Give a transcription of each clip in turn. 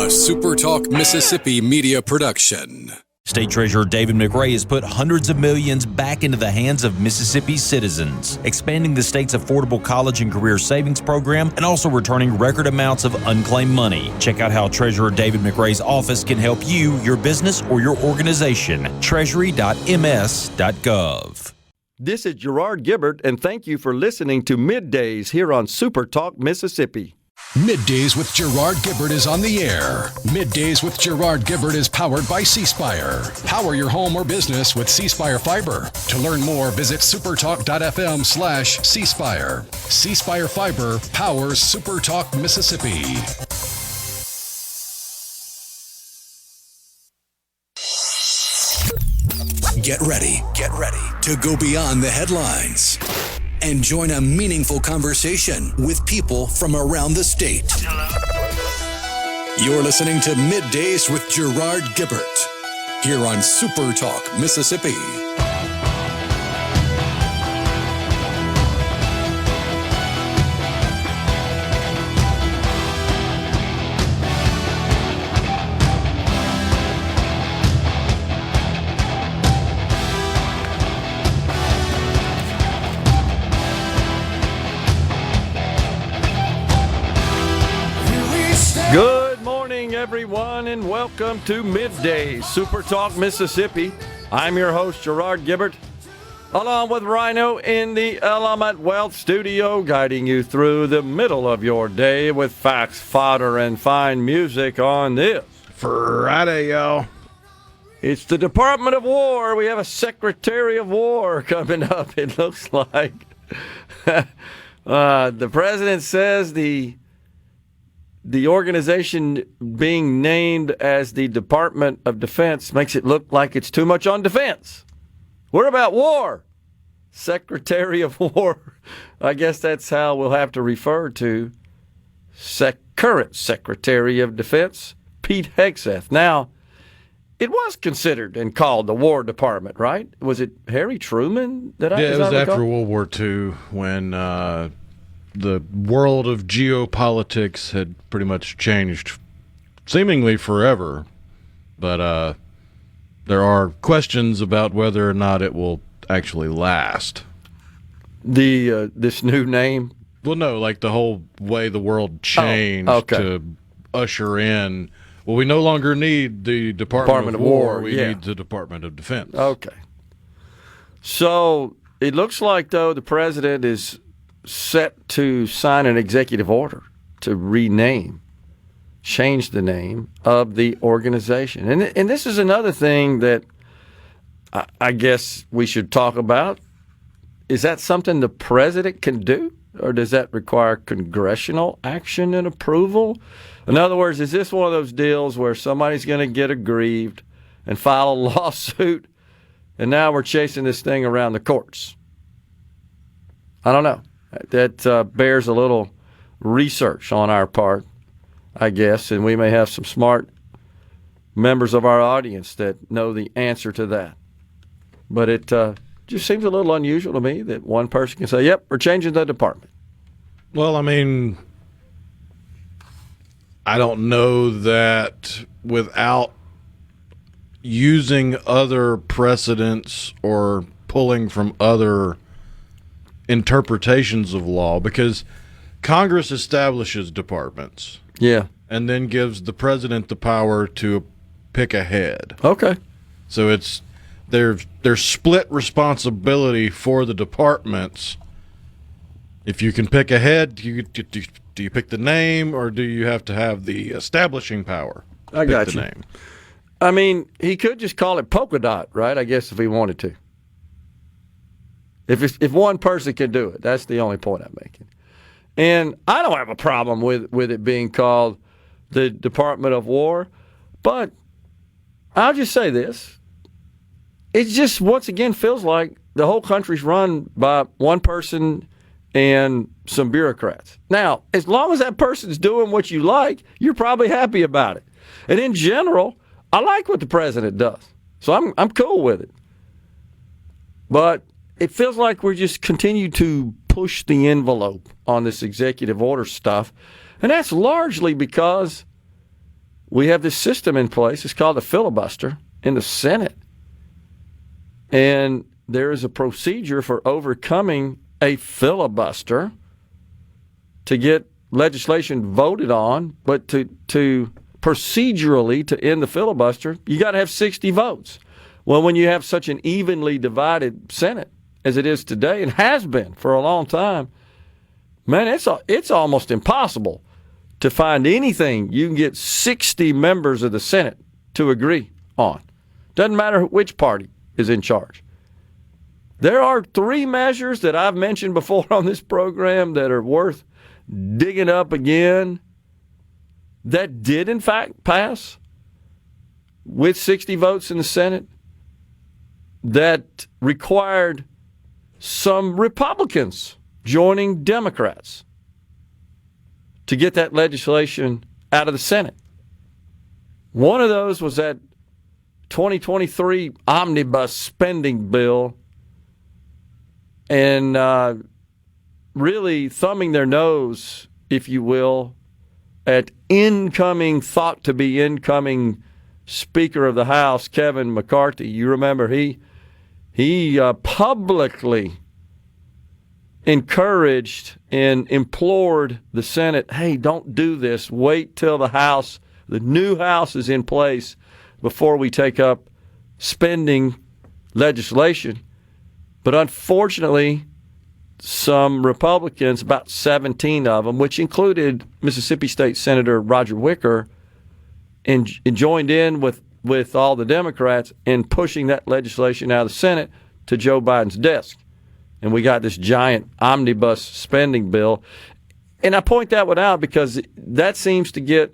SuperTalk Mississippi media production. State Treasurer David McRae has put hundreds of millions back into the hands of Mississippi's citizens, expanding the state's affordable college and career savings program and also returning record amounts of unclaimed money. Check out how Treasurer David McRae's office can help you, your business, or your organization. Treasury.ms.gov. This is Gerard Gibert, and thank you for listening to MidDays here on SuperTalk Mississippi. MidDays with Gerard Gibert is on the air. MidDays with Gerard Gibert is powered by C-Spire. Power your home or business with C-Spire Fiber. To learn more, visit supertalk.fm/C-Spire. C-Spire Fiber powers SuperTalk Mississippi. Get ready to go beyond the headlines and join a meaningful conversation with people from around the state. You're listening to MidDays with Gerard Gibert here on SuperTalk Mississippi. Good morning, everyone, and welcome to MidDays, SuperTalk Mississippi. I'm your host, Gerard Gibert, along with Rhino in the Element Wealth Studio, guiding you through the middle of your day with facts, fodder, and fine music on this Friday, y'all. It's the Department of War. We have a Secretary of War coming up, it looks like. The president says the organization being named as the Department of Defense makes it look like it's too much on defense. What about war? Secretary of War. I guess that's how we'll have to refer to current Secretary of Defense, Pete Hegseth. Now, it was considered and called the War Department, right? Was it Harry Truman? Yeah, it was after World War II when the world of geopolitics had pretty much changed seemingly forever, but there are questions about whether or not it will actually last. This new name? Well, no, like the whole way the world changed to usher in, well, we no longer need the Department of War. We need the Department of Defense. Okay. So it looks like, though, the president is set to sign an executive order to change the name of the organization. And this is another thing that I guess we should talk about. Is that something the president can do, or does that require congressional action and approval? In other words, is this one of those deals where somebody's going to get aggrieved and file a lawsuit, and now we're chasing this thing around the courts? I don't know. That bears a little research on our part, I guess, and we may have some smart members of our audience that know the answer to that. But it just seems a little unusual to me that one person can say, yep, we're changing the department. Well, I mean, I don't know that without using other precedents or pulling from other interpretations of law, because Congress establishes departments. Yeah. And then gives the president the power to pick a head. Okay. So it's there's split responsibility for the departments. If you can pick a head, do you pick the name, or do you have to have the establishing power to pick the name? I mean, he could just call it Polka Dot, right? I guess if he wanted to. If one person can do it, that's the only point I'm making. And I don't have a problem with it being called the Department of War, but I'll just say this. It just, once again, feels like the whole country's run by one person and some bureaucrats. Now, as long as that person's doing what you like, you're probably happy about it. And in general, I like what the president does. So I'm cool with it. But it feels like we're just continue to push the envelope on this executive order stuff. And that's largely because we have this system in place. It's called a filibuster in the Senate. And there is a procedure for overcoming a filibuster to get legislation voted on, but to procedurally to end the filibuster, you got to have 60 votes. Well, when you have such an evenly divided Senate as it is today and has been for a long time, man, it's almost impossible to find anything you can get 60 members of the Senate to agree on. Doesn't matter which party is in charge. There are 3 measures that I've mentioned before on this program that are worth digging up again that did, in fact, pass with 60 votes in the Senate that required some Republicans joining Democrats to get that legislation out of the Senate. One of those was that 2023 omnibus spending bill, and really thumbing their nose, if you will, at thought to be incoming Speaker of the House, Kevin McCarthy. You remember he publicly encouraged and implored the Senate, hey, don't do this. Wait till the new House is in place before we take up spending legislation. But unfortunately, some Republicans, about 17 of them, which included Mississippi State Senator Roger Wicker, and joined in with all the Democrats in pushing that legislation out of the Senate to Joe Biden's desk. And we got this giant omnibus spending bill. And I point that one out because that seems to get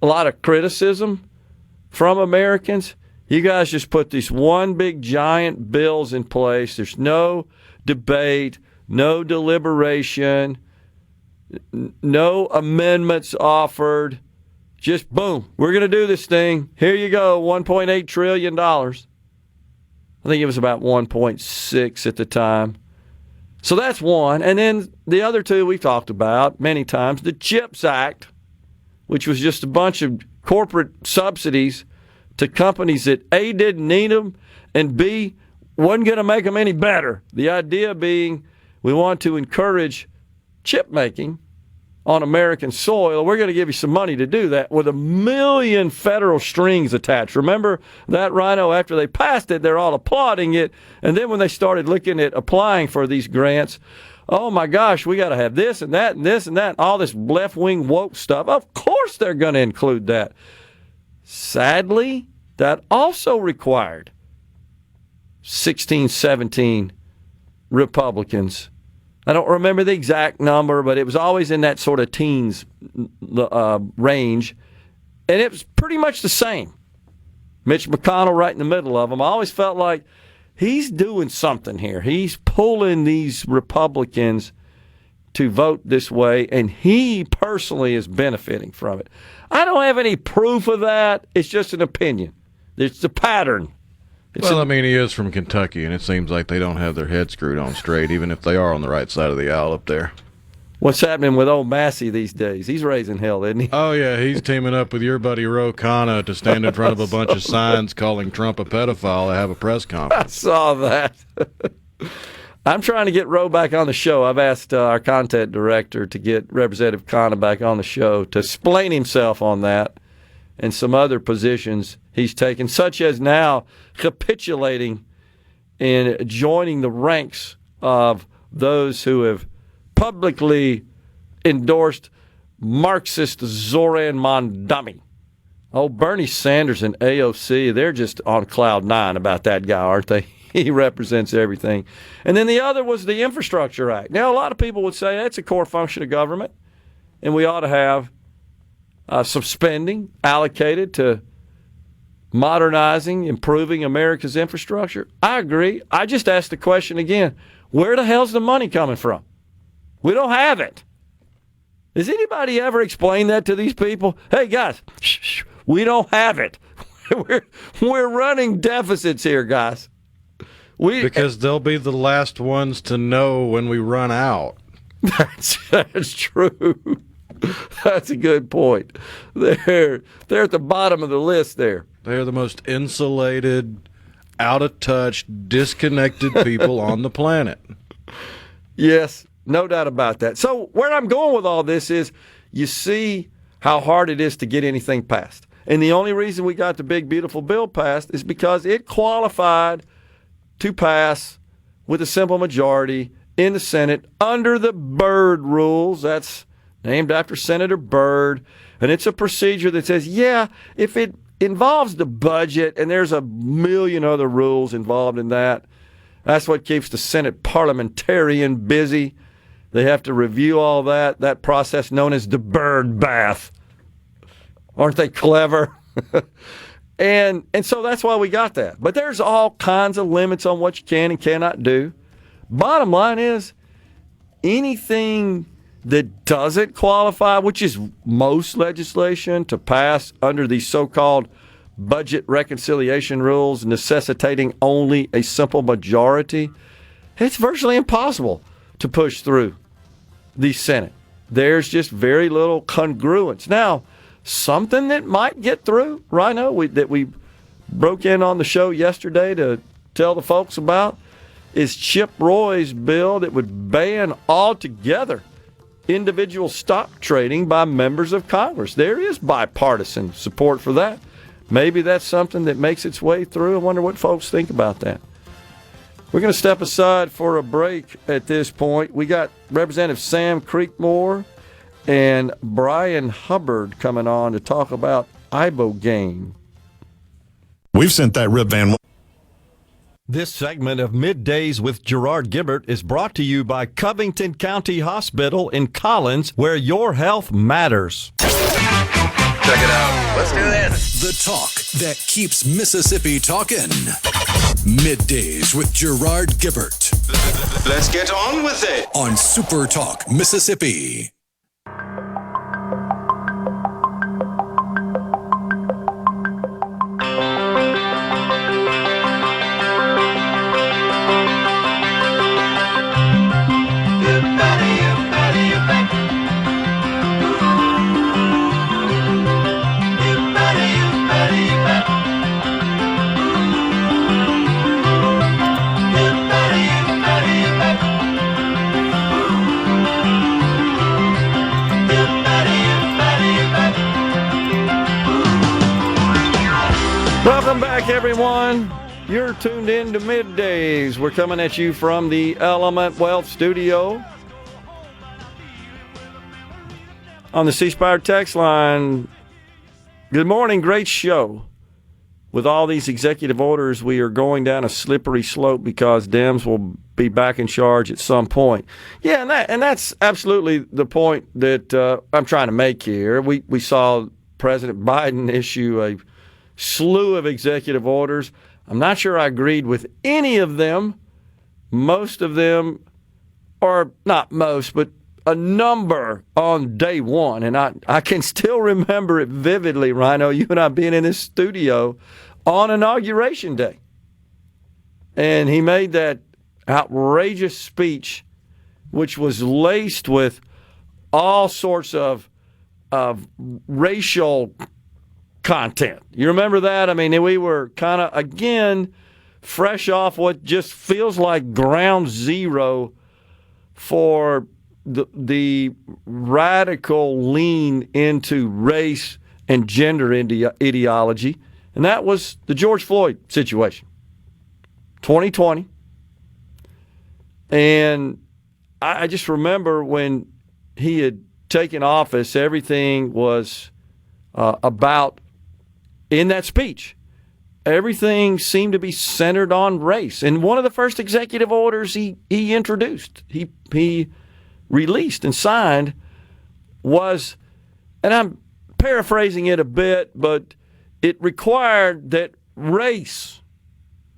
a lot of criticism from Americans. You guys just put these one big giant bills in place. There's no debate, no deliberation, no amendments offered. Just boom, we're going to do this thing. Here you go, $1.8 trillion. I think it was about 1.6 at the time. So that's one. And then the other two we've talked about many times, the CHIPS Act, which was just a bunch of corporate subsidies to companies that A, didn't need them, and B, wasn't going to make them any better. The idea being we want to encourage chip making on American soil. We're going to give you some money to do that with 1 million federal strings attached. Remember that, Rhino? After they passed it, they're all applauding it. And then when they started looking at applying for these grants, oh my gosh, we got to have this and that and this and that, all this left-wing woke stuff. Of course they're going to include that. Sadly, that also required 16, 17 Republicans. I don't remember the exact number, but it was always in that sort of teens range. And it was pretty much the same. Mitch McConnell right in the middle of them. I always felt like he's doing something here. He's pulling these Republicans to vote this way, and he personally is benefiting from it. I don't have any proof of that. It's just an opinion. It's the pattern. He is from Kentucky, and it seems like they don't have their head screwed on straight, even if they are on the right side of the aisle up there. What's happening with old Massey these days? He's raising hell, isn't he? Oh, yeah, he's teaming up with your buddy Ro Khanna to stand in front of a bunch of signs calling Trump a pedophile to have a press conference. I saw that. I'm trying to get Ro back on the show. I've asked our content director to get Representative Khanna back on the show to explain himself on that and some other positions he's taken, such as now capitulating and joining the ranks of those who have publicly endorsed Marxist Zoran Mondami. Oh, Bernie Sanders and AOC, they're just on cloud nine about that guy, aren't they? He represents everything. And then the other was the Infrastructure Act. Now, a lot of people would say that's a core function of government, and we ought to have some spending allocated to modernizing, improving America's infrastructure. I agree. I just asked the question again, where the hell's the money coming from? We don't have it. Has anybody ever explained that to these people? Hey, guys, we don't have it. We're running deficits here, guys. Because they'll be the last ones to know when we run out. That's true. That's a good point. They're at the bottom of the list there. They're the most insulated, out of touch, disconnected people on the planet. Yes, no doubt about that. So where I'm going with all this is you see how hard it is to get anything passed. And the only reason we got the big, beautiful bill passed is because it qualified to pass with a simple majority in the Senate under the Byrd rules. That's named after Senator Byrd. And it's a procedure that says, yeah, if it involves the budget, and there's a million other rules involved in that, that's what keeps the Senate parliamentarian busy. They have to review all that process known as the Byrd bath. Aren't they clever? And so that's why we got that. But there's all kinds of limits on what you can and cannot do. Bottom line is, anything that doesn't qualify, which is most legislation, to pass under these so-called budget reconciliation rules necessitating only a simple majority, it's virtually impossible to push through the Senate. There's just very little congruence. Now, something that might get through, Rhino, that we broke in on the show yesterday to tell the folks about, is Chip Roy's bill that would ban altogether individual stock trading by members of Congress. There is bipartisan support for that. Maybe that's something that makes its way through. I wonder what folks think about that. We're going to step aside for a break at this point. We got Representative Sam Creekmore and Bryan Hubbard coming on to talk about Ibogaine. We've sent that rip van. This segment of Middays with Gerard Gibert is brought to you by Covington County Hospital in Collins, where your health matters. Check it out. Let's do this. The talk that keeps Mississippi talking. Middays with Gerard Gibert Let's get on with it. on SuperTalk Mississippi. Welcome back, everyone. You're tuned in to Middays. We're coming at you from the Element Wealth Studio. On the C Spire text line, good morning, great show. With all these executive orders, we are going down a slippery slope because Dems will be back in charge at some point. Yeah, and that's absolutely the point that I'm trying to make here. We saw President Biden issue a slew of executive orders. I'm not sure I agreed with any of them. Most of them, or not most, but a number on day one. And I can still remember it vividly, Rhino, you and I being in this studio on Inauguration Day. And he made that outrageous speech, which was laced with all sorts of racial content. You remember that? I mean, we were kind of, again, fresh off what just feels like ground zero for the radical lean into race and gender ideology, and that was the George Floyd situation, 2020. And I just remember when he had taken office, everything was about, in that speech, everything seemed to be centered on race. And one of the first executive orders he introduced, he released and signed was, and I'm paraphrasing it a bit, but it required that race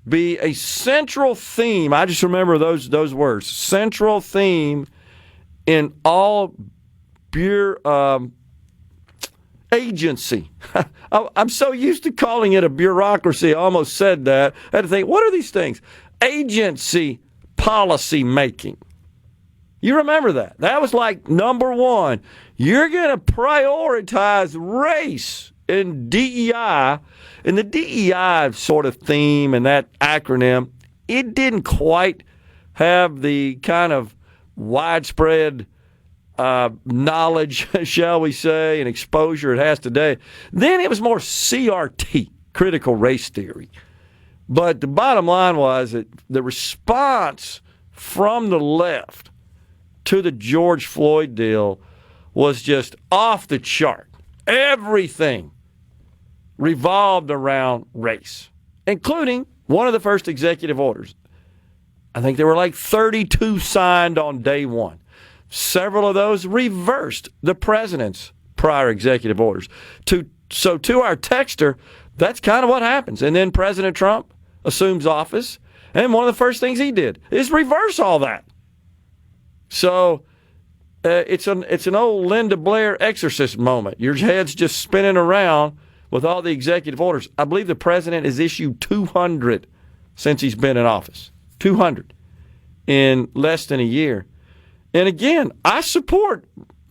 be a central theme. I just remember those words, central theme in all agency. I'm so used to calling it a bureaucracy, I almost said that. I had to think, what are these things? Agency policy making. You remember that. That was like number one. you're going to prioritize race and DEI. And the DEI sort of theme and that acronym, it didn't quite have the kind of widespread knowledge, shall we say, and exposure it has today. Then it was more CRT, critical race theory. But the bottom line was that the response from the left to the George Floyd deal was just off the chart. Everything revolved around race, including one of the first executive orders. I think there were like 32 signed on day one. Several of those reversed the president's prior executive orders. So to our texter, that's kind of what happens. And then President Trump assumes office, and one of the first things he did is reverse all that. So it's an old Linda Blair exorcist moment. Your head's just spinning around with all the executive orders. I believe the president has issued 200 since he's been in office. 200 in less than a year. And again, I support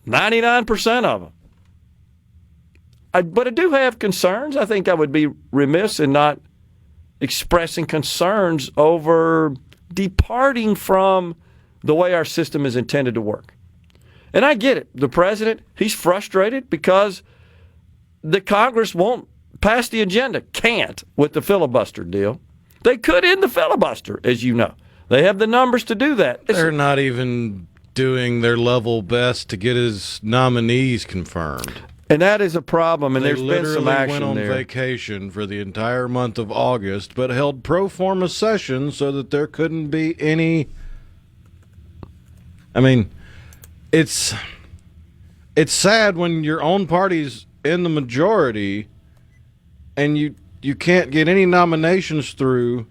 99% of them. But I do have concerns. I think I would be remiss in not expressing concerns over departing from the way our system is intended to work. And I get it. The president, he's frustrated because the Congress won't pass the agenda. Can't with the filibuster deal. They could end the filibuster, as you know. They have the numbers to do that. They're not even doing their level best to get his nominees confirmed. And that is a problem, and there's been some action went on there. Vacation for the entire month of August, but held pro forma sessions so that there couldn't be any. I mean, it's sad when your own party's in the majority and you can't get any nominations through,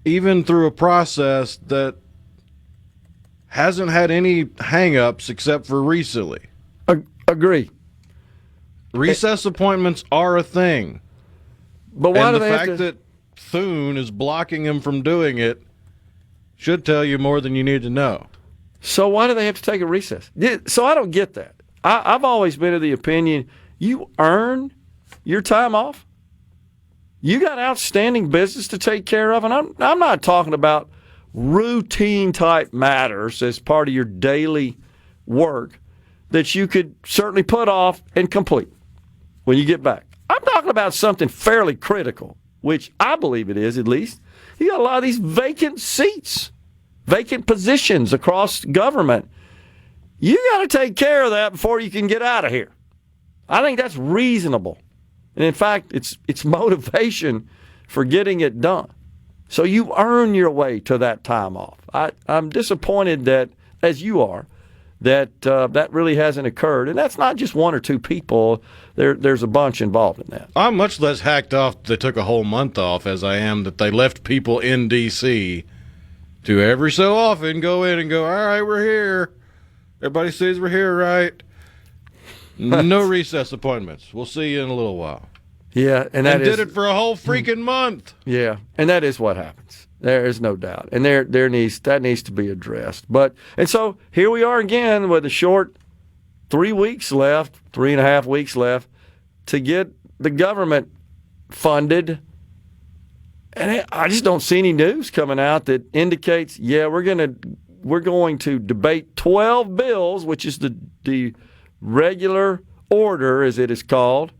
even through a process that hasn't had any hang-ups except for recently. Agree. Recess appointments are a thing. But why and do the they have fact to... that Thune is blocking him from doing it should tell you more than you need to know. So why do they have to take a recess? So I don't get that. I've always been of the opinion you earn your time off. You got outstanding business to take care of, and I'm not talking about routine type matters as part of your daily work that you could certainly put off and complete when you get back. I'm talking about something fairly critical, which I believe it is at least. You got a lot of these vacant seats, vacant positions across government. You got to take care of that before you can get out of here. I think that's reasonable. And in fact, it's motivation for getting it done. So you earn your way to that time off. I'm disappointed that, as you are, that really hasn't occurred. And that's not just one or two people. There's a bunch involved in that. I'm much less hacked off that they took a whole month off as I am that they left people in D.C. to every so often go in and go, all right, we're here. Everybody sees we're here, right? No recess appointments. We'll see you in a little while. Yeah, and that did it for a whole freaking month. Yeah, and that is what happens. There is no doubt, and that needs to be addressed. And so here we are again with a short 3 weeks left, 3.5 weeks left to get the government funded. And I just don't see any news coming out that indicates, we're going to debate 12 bills, which is the regular order, as it is called,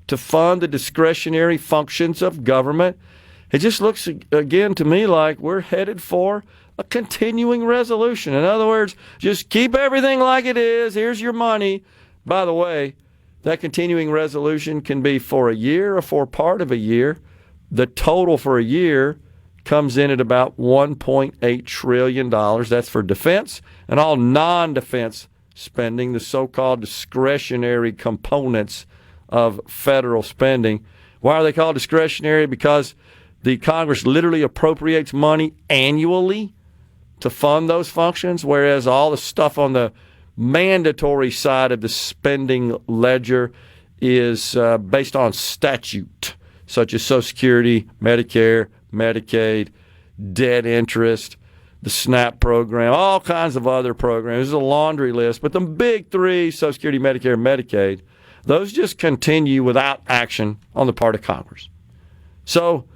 to fund the discretionary functions of government. It just looks, again, to me like we're headed for a continuing resolution. In other words, just keep everything like it is. Here's your money. By the way, that continuing resolution can be for a year or for part of a year. The total for a year comes in at about $1.8 trillion. That's for defense and all non-defense spending, the so-called discretionary components of federal spending. Why are they called discretionary? Because the Congress literally appropriates money annually to fund those functions, whereas all the stuff on the mandatory side of the spending ledger is based on statute, such as Social Security, Medicare, Medicaid, debt interest. the SNAP program, all kinds of other programs. There's a laundry list. But the big three, Social Security, Medicare, and Medicaid, those just continue without action on the part of Congress. So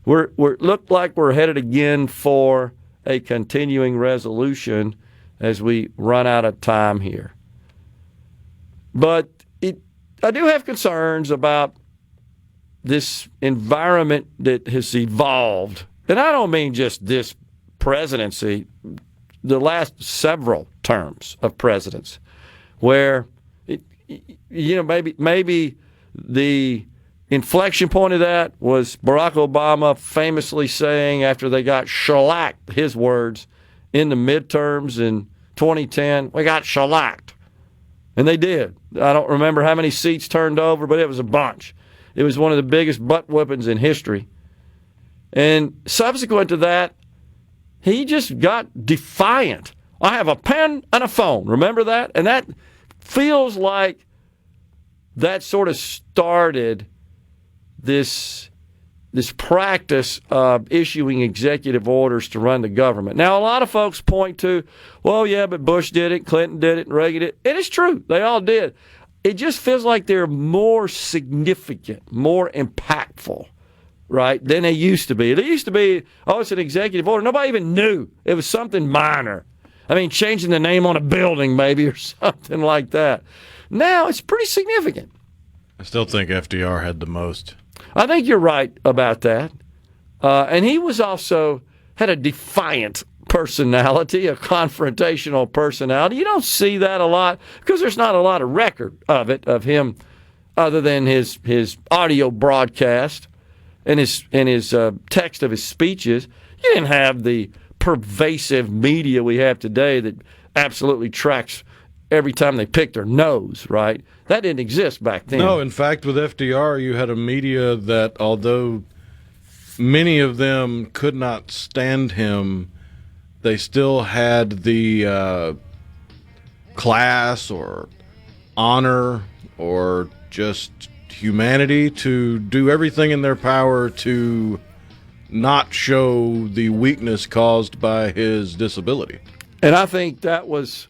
we're look like we're headed again for a continuing resolution as we run out of time here. But I do have concerns about this environment that has evolved. And I don't mean just this presidency, the last several terms of presidents, where maybe the inflection point of that was Barack Obama famously saying after they got shellacked, his words, in the midterms in 2010, we got shellacked. And they did. I don't remember how many seats turned over, but it was a bunch. It was one of the biggest butt whippings in history. And subsequent to that, he just got defiant. I have a pen and a phone. Remember that? And that feels like that sort of started this practice of issuing executive orders to run the government. Now, a lot of folks point to, well, yeah, but Bush did it, Clinton did it, and Reagan did it. It is true. They all did. It just feels like they're more significant, more impactful, right, than they used to be. They used to be, oh, it's an executive order. Nobody even knew. It was something minor. I mean, changing the name on a building maybe or something like that. Now it's pretty significant. I still think FDR had the most. I think you're right about that. And he was also had a defiant personality, a confrontational personality. You don't see that a lot because there's not a lot of record of it, of him, other than his audio broadcast and his text of his speeches. You didn't have the pervasive media we have today that absolutely tracks every time they pick their nose, right? That didn't exist back then. No, in fact, with FDR, you had a media that, although many of them could not stand him, they still had the class or honor or just humanity to do everything in their power to not show the weakness caused by his disability. And I think that was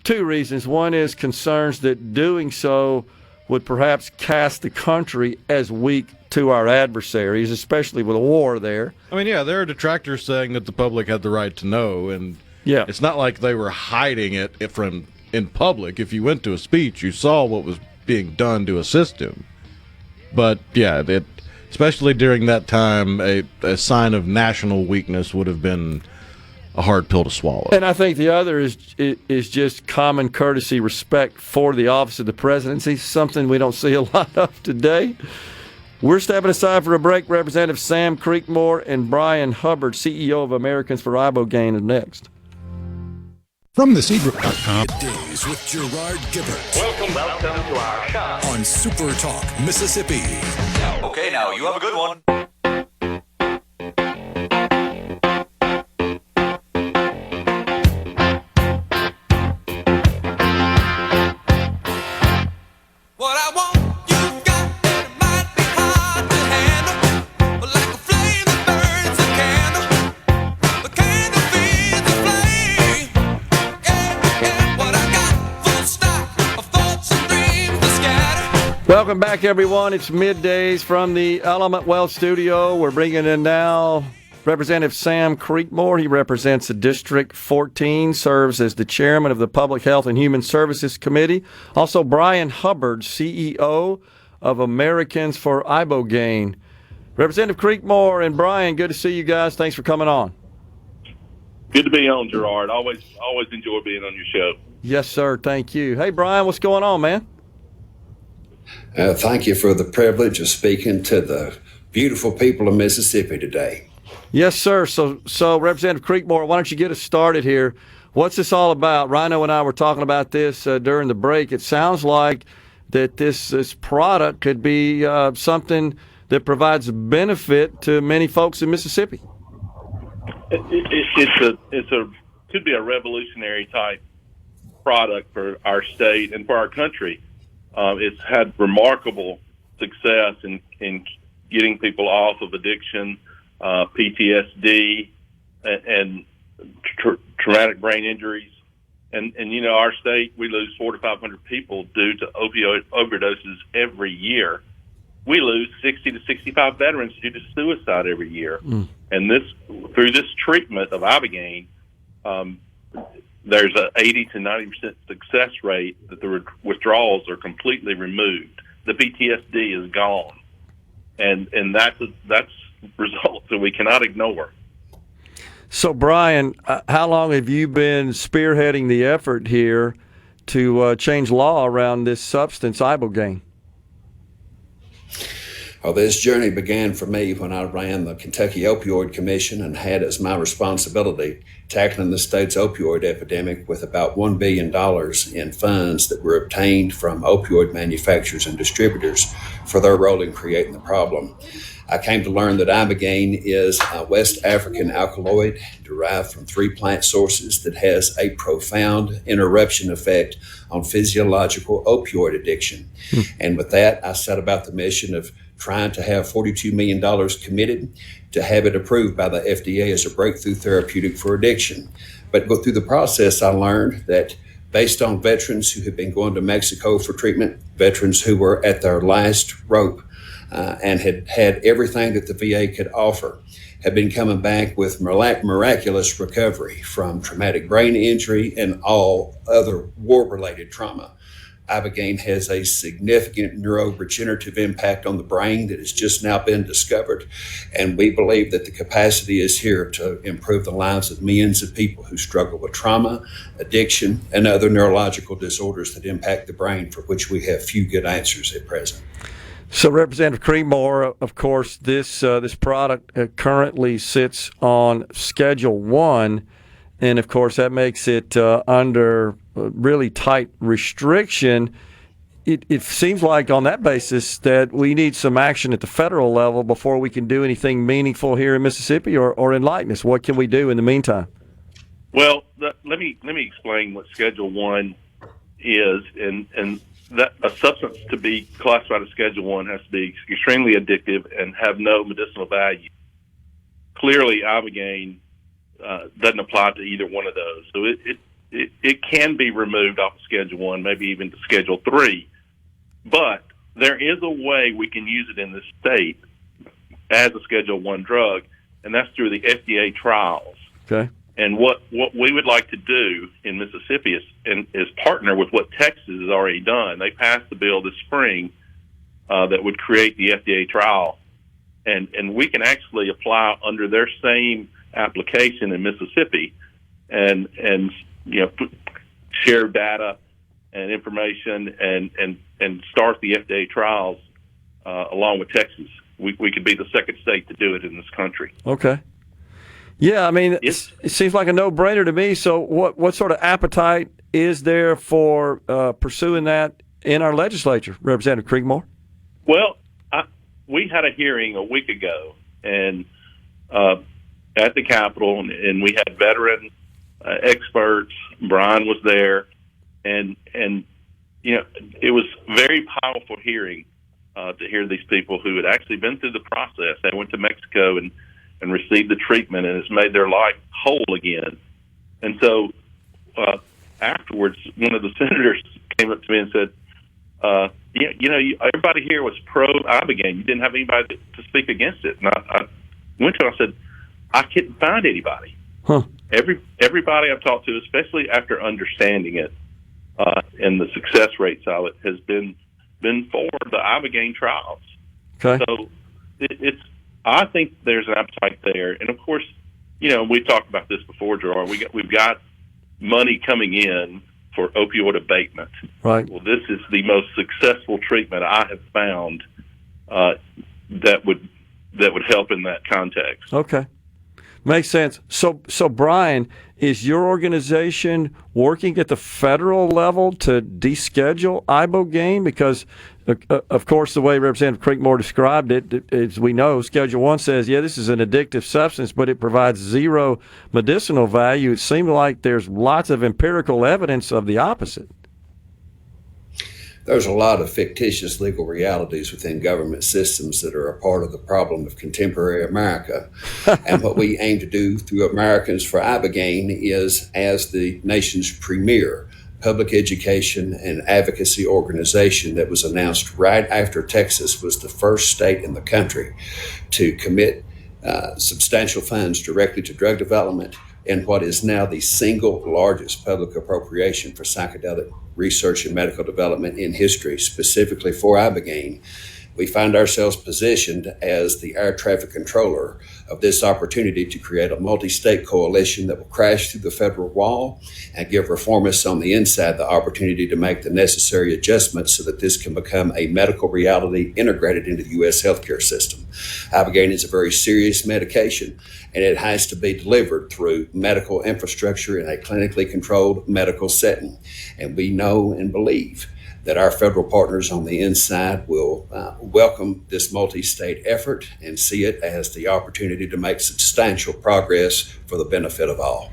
two reasons. One is concerns that doing so would perhaps cast the country as weak to our adversaries, especially with a war there. I mean, yeah, there are detractors saying that the public had the right to know, and yeah, it's not like they were hiding it from in public. If you went to a speech, you saw what was being done to assist him. But yeah, especially during that time, a sign of national weakness would have been a hard pill to swallow. And I think the other is just common courtesy, respect for the office of the presidency, something we don't see a lot of today. We're stepping aside for a break. Representative Sam Creekmore and Bryan Hubbard, CEO of Americans for Ibogaine, are next. From theseagroup.com, MidDays with Gerard Gibert. Welcome to our shop On SuperTalk, Mississippi. Okay, now you have a good one. What I want, you got, and it might be hard to handle, but like a flame that burns a candle, the candle feeds the flame. Yeah, what I got, full stock of thoughts and dreams to scatter. Welcome back, everyone. It's Middays from the Element Wealth Studio. We're bringing in now Representative Sam Creekmore. He represents the District 14, serves as the chairman of the Public Health and Human Services Committee. Also, Bryan Hubbard, CEO of Americans for Ibogaine. Representative Creekmore and Bryan, good to see you guys. Thanks for coming on. Good to be on, Gerard. Always enjoy being on your show. Yes, sir. Thank you. Hey, Bryan, what's going on, man? Thank you for the privilege of speaking to the beautiful people of Mississippi today. Yes, sir. So Representative Creekmore, why don't you get us started here? What's this all about? Rhino and I were talking about this during the break. It sounds like that this product could be something that provides benefit to many folks in Mississippi. It's could be a revolutionary type product for our state and for our country. It's had remarkable success in getting people off of addiction, PTSD, and traumatic brain injuries. And our state, we lose 400 to 500 people due to opioid overdoses every year. We lose 60 to 65 veterans due to suicide every year. And through this treatment of Ibogaine, there's a 80 to 90% success rate that the withdrawals are completely removed. The PTSD is gone, and that's results that we cannot ignore. So, Bryan, how long have you been spearheading the effort here to change law around this substance, Ibogaine? Well, this journey began for me when I ran the Kentucky Opioid Commission and had as my responsibility tackling the state's opioid epidemic with about $1 billion in funds that were obtained from opioid manufacturers and distributors for their role in creating the problem. I came to learn that Ibogaine is a West African alkaloid derived from 3 plant sources that has a profound interruption effect on physiological opioid addiction. And with that, I set about the mission of trying to have $42 million committed to have it approved by the FDA as a breakthrough therapeutic for addiction. But through the process, I learned that based on veterans who had been going to Mexico for treatment, veterans who were at their last rope, and had had everything that the VA could offer, had been coming back with miraculous recovery from traumatic brain injury and all other war-related trauma. Ibogaine has a significant neuroregenerative impact on the brain that has just now been discovered, and we believe that the capacity is here to improve the lives of millions of people who struggle with trauma, addiction, and other neurological disorders that impact the brain, for which we have few good answers at present. So, Representative Creekmore, of course, this product currently sits on Schedule 1, and, of course, that makes it under really tight restriction. It seems like on that basis that we need some action at the federal level before we can do anything meaningful here in Mississippi, or enlighten us. What can we do in the meantime? Well, let me explain what Schedule 1 is, and that a substance to be classified as Schedule 1 has to be extremely addictive and have no medicinal value. Clearly, Ibogaine doesn't apply to either one of those. So it can be removed off of Schedule 1, maybe even to Schedule 3. But there is a way we can use it in this state as a Schedule 1 drug, and that's through the FDA trials. Okay. And what we would like to do in Mississippi is partner with what Texas has already done. They passed the bill this spring that would create the FDA trial, and we can actually apply under their same application in Mississippi, and share data and information and start the FDA trials along with Texas. We could be the second state to do it in this country. Okay. Yeah, I mean, it seems like a no-brainer to me. So what sort of appetite is there for pursuing that in our legislature, Representative Creekmore? Well, we had a hearing a week ago and at the Capitol, and we had veteran experts. Bryan was there, and it was very powerful hearing to hear these people who had actually been through the process. They went to Mexico and received the treatment, and it's made their life whole again. And so afterwards, one of the senators came up to me and said, everybody here was pro-Ibogaine. You didn't have anybody to speak against it. And I went to him and I said, I couldn't find anybody. Huh. Everybody I've talked to, especially after understanding it and the success rates of it, has been for the Ibogaine trials. Okay. So I think there's an appetite there, and of course, we've talked about this before, Gerard. We've got money coming in for opioid abatement. Right. Well, this is the most successful treatment I have found that would help in that context. Okay. Makes sense. So Bryan, is your organization working at the federal level to deschedule Ibogaine? Because, of course, the way Representative Creekmore described it, as we know, Schedule 1 says, this is an addictive substance, but it provides zero medicinal value. It seems like there's lots of empirical evidence of the opposite. There's a lot of fictitious legal realities within government systems that are a part of the problem of contemporary America. And what we aim to do through Americans for Ibogaine is, as the nation's premier public education and advocacy organization that was announced right after Texas was the first state in the country to commit substantial funds directly to drug development in what is now the single largest public appropriation for psychedelic research and medical development in history, specifically for Ibogaine. We find ourselves positioned as the air traffic controller of this opportunity to create a multi-state coalition that will crash through the federal wall and give reformists on the inside the opportunity to make the necessary adjustments so that this can become a medical reality integrated into the U.S. healthcare system. Ibogaine is a very serious medication, and it has to be delivered through medical infrastructure in a clinically controlled medical setting. And we know and believe that our federal partners on the inside will welcome this multi-state effort and see it as the opportunity to make substantial progress for the benefit of all.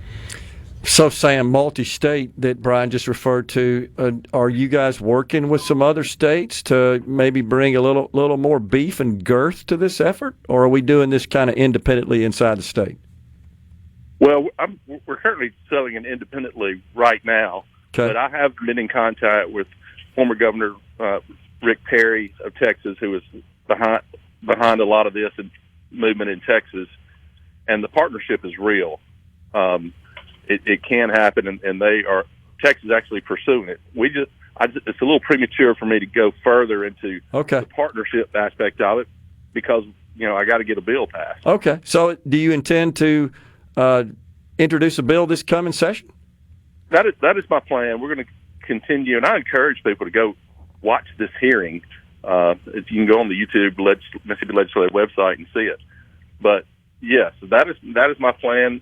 So, Sam, multi-state that Bryan just referred to, are you guys working with some other states to maybe bring a little more beef and girth to this effort, or are we doing this kind of independently inside the state? Well, we're currently selling it independently right now, Okay. but I have been in contact with former Governor Rick Perry of Texas, who is behind a lot of this movement in Texas, and the partnership is real. It can happen, and Texas actually pursuing it. It's a little premature for me to go further into the partnership aspect of it because I got to get a bill passed. Okay. So, do you intend to introduce a bill this coming session? That is my plan. We're going to continue, and I encourage people to go watch this hearing. You can go on the YouTube Mississippi Legislative website and see it. But yes, that is my plan.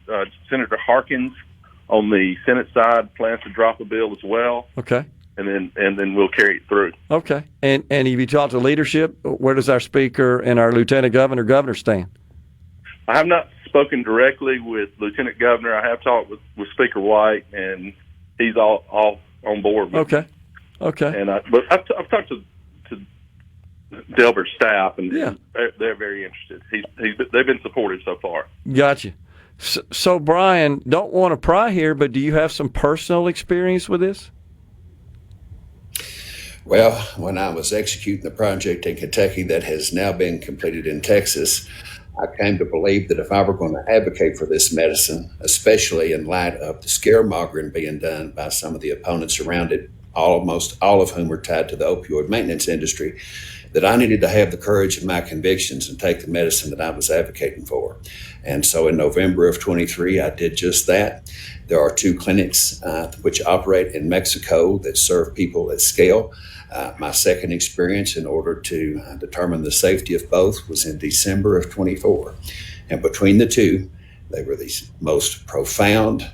Senator Harkins on the Senate side plans to drop a bill as well. Okay. And then we'll carry it through. Okay. And if you talk to leadership, where does our Speaker and our Lieutenant Governor stand? I have not spoken directly with Lieutenant Governor. I have talked with Speaker White, and he's all on board with Okay. And but I've talked to Delbert's staff, and yeah, they're very interested. They've been supportive so far. Gotcha. So, Bryan, don't want to pry here, but do you have some personal experience with this? Well, when I was executing the project in Kentucky that has now been completed in Texas, I came to believe that if I were going to advocate for this medicine, especially in light of the scaremongering being done by some of the opponents around it, almost all of whom were tied to the opioid maintenance industry, that I needed to have the courage of my convictions and take the medicine that I was advocating for. And so in November of 23, I did just that. There are 2 clinics which operate in Mexico that serve people at scale. My second experience in order to determine the safety of both was in December of 24. And between the two, they were the most profound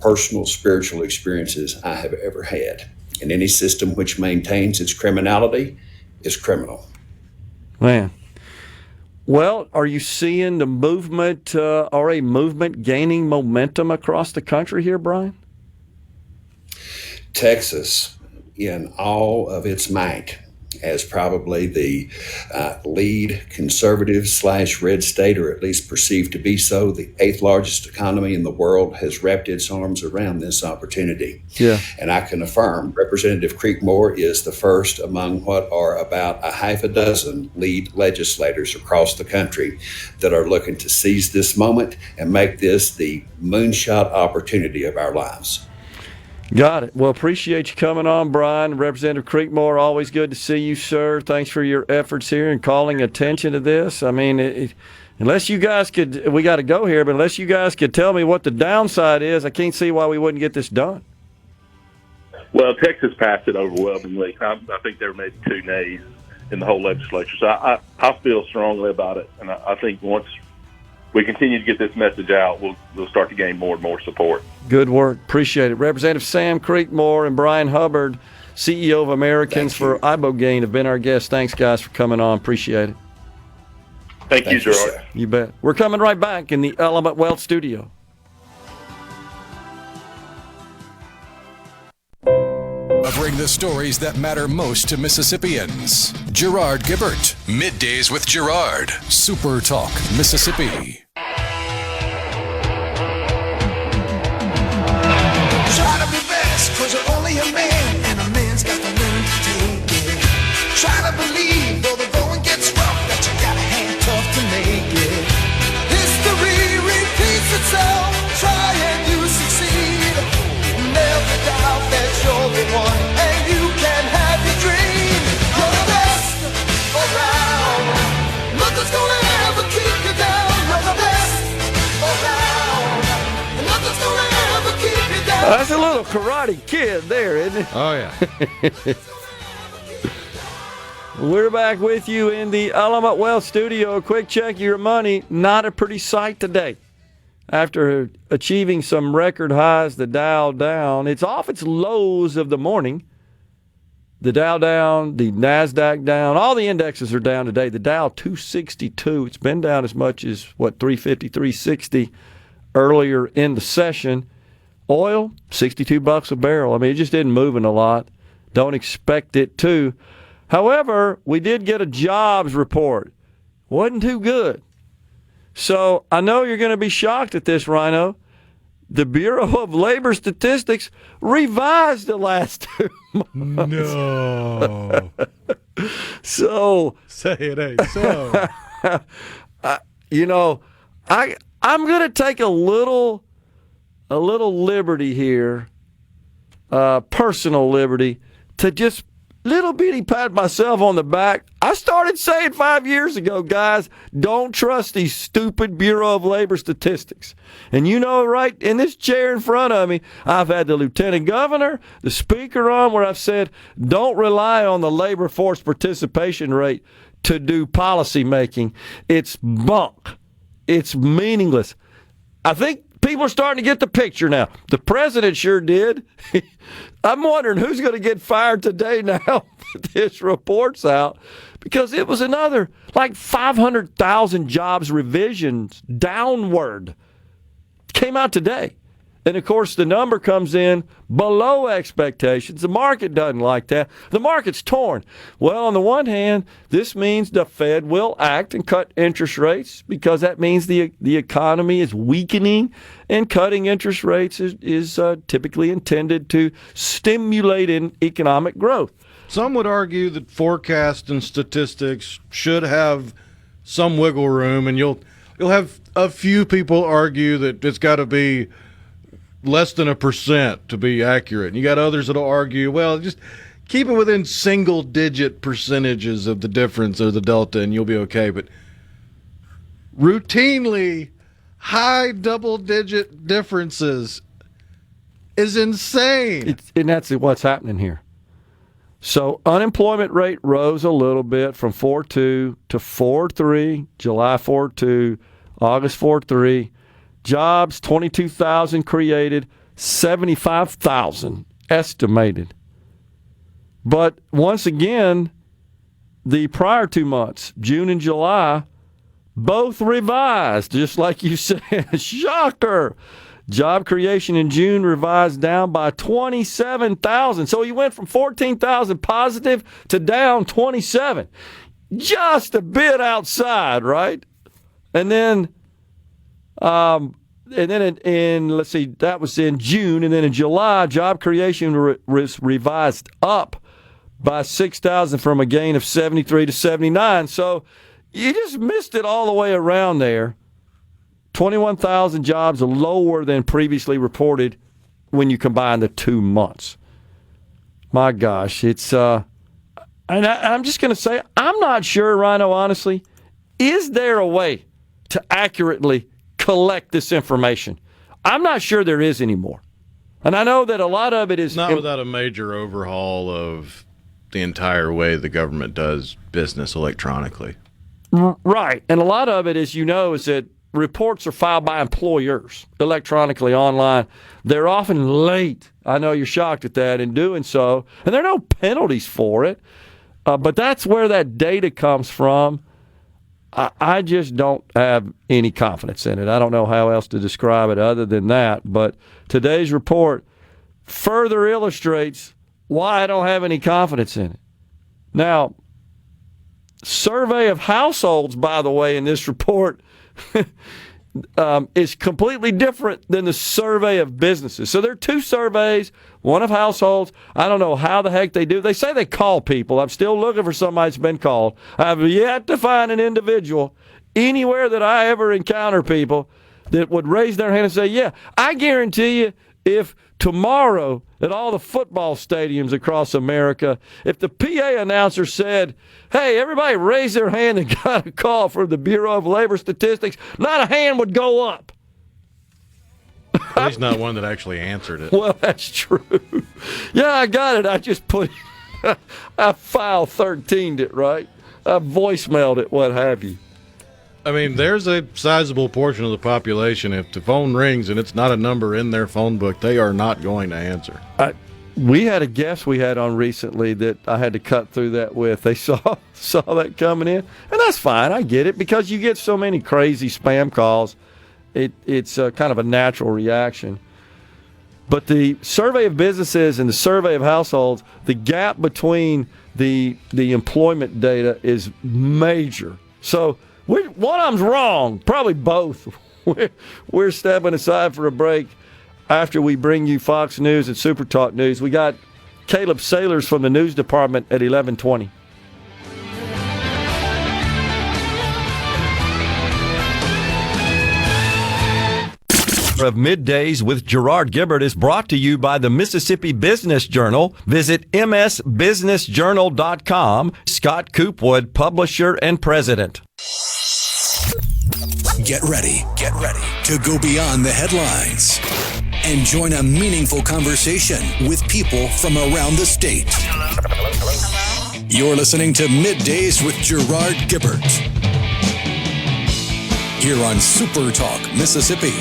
personal spiritual experiences I have ever had. And any system which maintains its criminality is criminal. Man. Well, are you seeing the movement or a movement gaining momentum across the country here, Bryan? Texas, in all of its might, as probably the lead conservative / red state, or at least perceived to be so, the 8th largest economy in the world, has wrapped its arms around this opportunity. Yeah. And I can affirm Representative Creekmore is the first among what are about a half a dozen lead legislators across the country that are looking to seize this moment and make this the moonshot opportunity of our lives. Got it. Well, appreciate you coming on, Bryan. Representative Creekmore, always good to see you, sir. Thanks for your efforts here and calling attention to this. I mean, unless you guys could, we got to go here, but unless you guys could tell me what the downside is, I can't see why we wouldn't get this done. Well, Texas passed it overwhelmingly. I think there were maybe 2 nays in the whole legislature. So I feel strongly about it, and I think once we continue to get this message out, we'll start to gain more and more support. Good work. Appreciate it. Representative Sam Creekmore and Bryan Hubbard, CEO of Americans for Ibogaine, have been our guests. Thanks, guys, for coming on. Appreciate it. Thank you, Gerard. You bet. We're coming right back in the Element Wealth studio. Covering the stories that matter most to Mississippians. Gerard Gibert. Middays with Gerard. Super Talk, Mississippi. Try to be best, cause you're only a man, and a man's got to learn to take it. Try to believe, though the going gets rough, that you got a hand tough to make it. History repeats itself, try and you succeed. Never doubt that you're the one, and you can have your dream. You're the best around, nothing's gonna ever keep you down. You're the best around, and nothing's gonna ever keep you down. That's a little Karate Kid there, isn't it? Oh, yeah. We're back with you in the Element Wealth studio. A quick check of your money. Not a pretty sight today. After achieving some record highs, the Dow down. It's off its lows of the morning. The Dow down, the NASDAQ down. All the indexes are down today. The Dow 262. It's been down as much as, 350, 360 earlier in the session. Oil, $62 a barrel. I mean, it just isn't moving a lot. Don't expect it to. However, we did get a jobs report. Wasn't too good. So I know you're going to be shocked at this, Rhino. The Bureau of Labor Statistics revised the last 2 months. No. So Say it ain't so. I'm going to take a little liberty here, personal liberty, to just little bitty pat myself on the back. I started saying 5 years ago, guys, don't trust these stupid Bureau of Labor Statistics. And right in this chair in front of me, I've had the lieutenant governor, the speaker on, where I've said, don't rely on the labor force participation rate to do policy making. It's bunk. It's meaningless. I think people are starting to get the picture now. The president sure did. I'm wondering who's going to get fired today now that this report's out, because it was another 500,000 jobs revisions downward. Came out today. And, of course, the number comes in below expectations. The market doesn't like that. The market's torn. Well, on the one hand, this means the Fed will act and cut interest rates, because that means the economy is weakening, and cutting interest rates is typically intended to stimulate in economic growth. Some would argue that forecast and statistics should have some wiggle room, and you'll have a few people argue that it's got to be less than 1% to be accurate. And you got others that'll argue, well, just keep it within single-digit percentages of the difference or the delta, and you'll be okay. But routinely, high double-digit differences is insane. And that's what's happening here. So unemployment rate rose a little bit from 4.2 to 4.3, July 4.2, August 4.3. Jobs, 22,000 created, 75,000 estimated. But once again, the prior 2 months, June and July, both revised, just like you said. Shocker. Job creation in June revised down by 27,000. So you went from 14,000 positive to down 27. Just a bit outside, right? And then let's see, that was in June, and then in July, job creation was revised up by 6,000 from a gain of 73 to 79. So you just missed it all the way around there. 21,000 jobs lower than previously reported when you combine the 2 months. My gosh, it's and I'm just going to say, I'm not sure, Rhino, honestly, is there a way to accurately collect this information? I'm not sure there is anymore. And I know that a lot of it is not without a major overhaul of the entire way the government does business electronically. Right. And a lot of it, as you know, is that reports are filed by employers electronically online. They're often late. I know you're shocked at that in doing so. And there are no penalties for it. But that's where that data comes from. I just don't have any confidence in it. I don't know how else to describe it other than that. But today's report further illustrates why I don't have any confidence in it. Now, survey of households, by the way, in this report is completely different than the survey of businesses. So there are two surveys, one of households. I don't know how the heck they do. They say they call people. I'm still looking for somebody that's been called. I've yet to find an individual anywhere that I ever encounter people that would raise their hand and say, yeah, I guarantee you if tomorrow at all the football stadiums across America, if the PA announcer said, hey, everybody raise their hand and got a call from the Bureau of Labor Statistics, not a hand would go up. At least not one that actually answered it. Well, that's true. Yeah, I got it. I just put I file 13'd it, right? I voicemailed it, what have you. I mean, there's a sizable portion of the population, if the phone rings and it's not a number in their phone book, they are not going to answer. We had a guest we had on recently that I had to cut through that with. They saw that coming in, and that's fine. I get it because you get so many crazy spam calls. It's kind of a natural reaction. But the survey of businesses and the survey of households, the gap between the employment data is major. So one of them's wrong, probably both. We're stepping aside for a break after we bring you Fox News and SuperTalk News. We got Caleb Sailors from the news department at 11:20. Of MidDays with Gerard Gibert is brought to you by the Mississippi Business Journal. Visit msbusinessjournal.com. Scott Coopwood, publisher and president. Get ready to go beyond the headlines and join a meaningful conversation with people from around the state. You're listening to MidDays with Gerard Gibert here on SuperTalk Mississippi.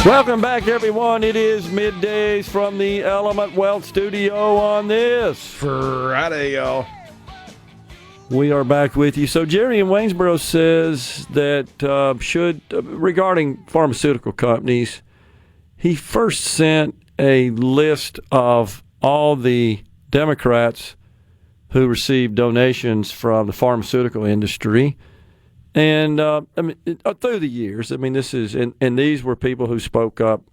Welcome back, everyone. It is MidDays from the Element Wealth Studio on this Friday, y'all. We are back with you. So Jerry in Waynesboro says that regarding pharmaceutical companies, he first sent a list of all the Democrats who received donations from the pharmaceutical industry. And through the years, this is, and these were people who spoke up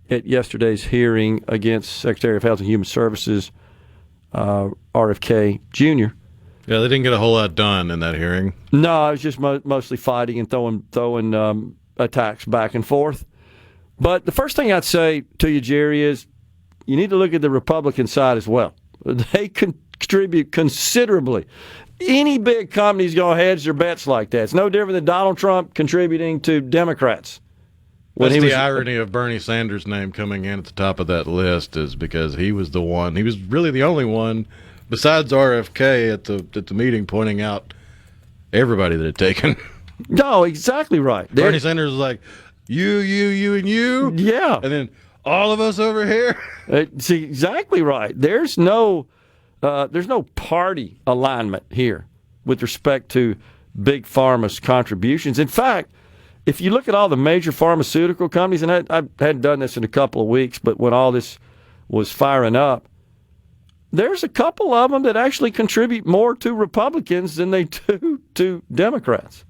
at yesterday's hearing against Secretary of Health and Human Services, RFK Jr. Yeah, they didn't get a whole lot done in that hearing. No, it was just mostly fighting and throwing attacks back and forth. But the first thing I'd say to you, Jerry, is you need to look at the Republican side as well. They contribute considerably. Any big company's going to hedge their bets like that. It's no different than Donald Trump contributing to Democrats. That's the irony of Bernie Sanders' name coming in at the top of that list is because he was the one. He was really the only one, besides RFK at the meeting, pointing out everybody that had taken. No, exactly right. Bernie Sanders was like, you, and you. Yeah. And then all of us over here. It's exactly right. There's no party alignment here with respect to Big Pharma's contributions. In fact, if you look at all the major pharmaceutical companies, and I hadn't done this in a couple of weeks, but when all this was firing up, there's a couple of them that actually contribute more to Republicans than they do to Democrats.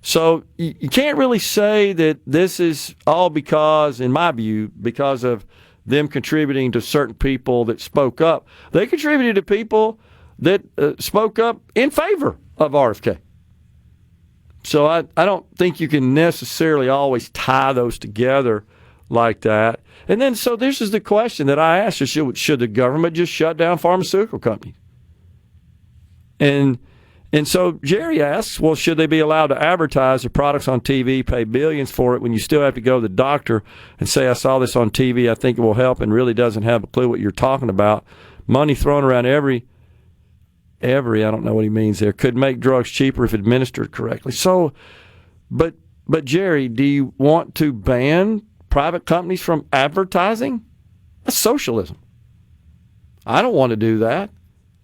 So you can't really say that this is all because, in my view, because of them contributing to certain people that spoke up. They contributed to people that spoke up in favor of RFK. So I don't think you can necessarily always tie those together like that. And then, so this is the question that I asked, should the government just shut down pharmaceutical companies? And so Jerry asks, well, should they be allowed to advertise their products on TV, pay billions for it when you still have to go to the doctor and say, I saw this on TV, I think it will help, and really doesn't have a clue what you're talking about? Money thrown around every, I don't know what he means there, could make drugs cheaper if administered correctly. So, but Jerry, do you want to ban private companies from advertising? That's socialism. I don't want to do that.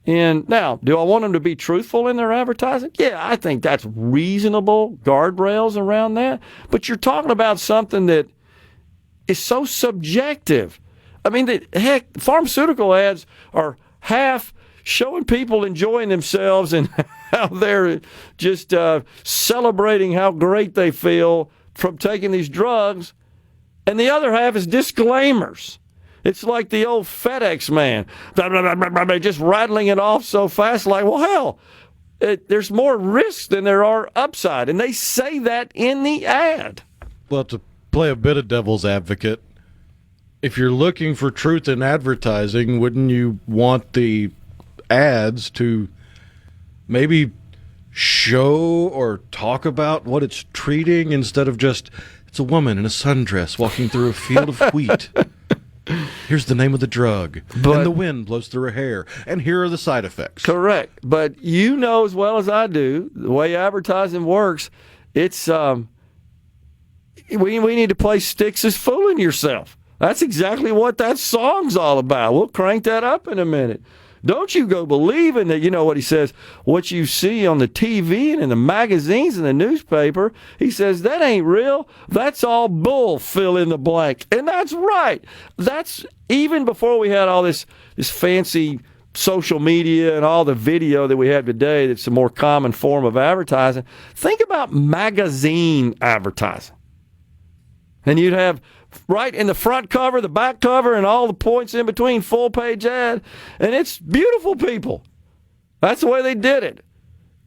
And now, do I want them to be truthful in their advertising? Yeah, I think that's reasonable guardrails around that. But you're talking about something that is so subjective. I mean, heck, pharmaceutical ads are half showing people enjoying themselves and how they're just celebrating how great they feel from taking these drugs, and the other half is disclaimers. It's like the old FedEx man, just rattling it off so fast, like, well, hell, there's more risk than there are upside, and they say that in the ad. Well, to play a bit of devil's advocate, if you're looking for truth in advertising, wouldn't you want the ads to maybe show or talk about what it's treating instead of just, it's a woman in a sundress walking through a field of wheat. Here's the name of the drug, and the wind blows through her hair, and here are the side effects. Correct. But you know as well as I do, the way advertising works, it's we need to play Sticks is Fooling Yourself. That's exactly what that song's all about. We'll crank that up in a minute. Don't you go believing that, you know what he says, what you see on the TV and in the magazines and the newspaper. He says, that ain't real. That's all bull, fill in the blank. And that's right. That's even before we had all this fancy social media and all the video that we have today that's a more common form of advertising. Think about magazine advertising. And you'd have right in the front cover, the back cover, and all the points in between, full-page ad. And it's beautiful people. That's the way they did it.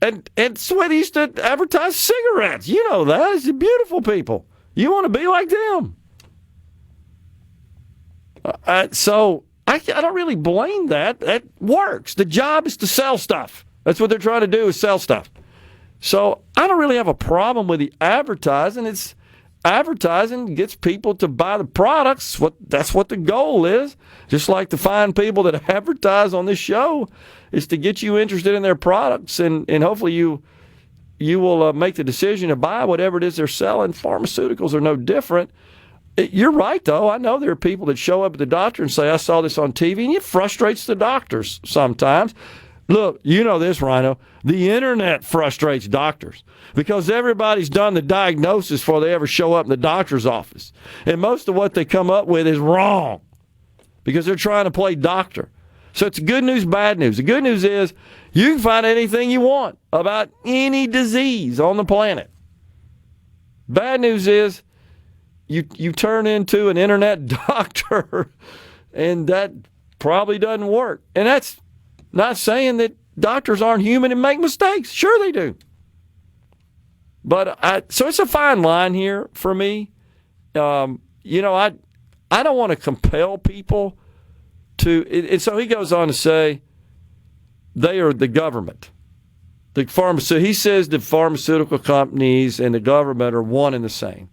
And it's the way they used to advertise cigarettes. You know that. It's beautiful people. You want to be like them. So I don't really blame that. That works. The job is to sell stuff. That's what they're trying to do, is sell stuff. So I don't really have a problem with the advertising. It's advertising gets people to buy the products. That's what the goal is. Just like to find people that advertise on this show is to get you interested in their products, and hopefully you will make the decision to buy whatever it is they're selling. Pharmaceuticals are no different. You're right, though. I know there are people that show up at the doctor and say, I saw this on TV, and it frustrates the doctors sometimes. Look, you know this, Rhino. The internet frustrates doctors because everybody's done the diagnosis before they ever show up in the doctor's office. And most of what they come up with is wrong because they're trying to play doctor. So it's good news, bad news. The good news is you can find anything you want about any disease on the planet. Bad news is you turn into an internet doctor, and that probably doesn't work. And that's not saying that doctors aren't human and make mistakes. Sure they do. But so it's a fine line here for me. I don't want to compel people to. And so he goes on to say they are the government. He says the pharmaceutical companies and the government are one and the same.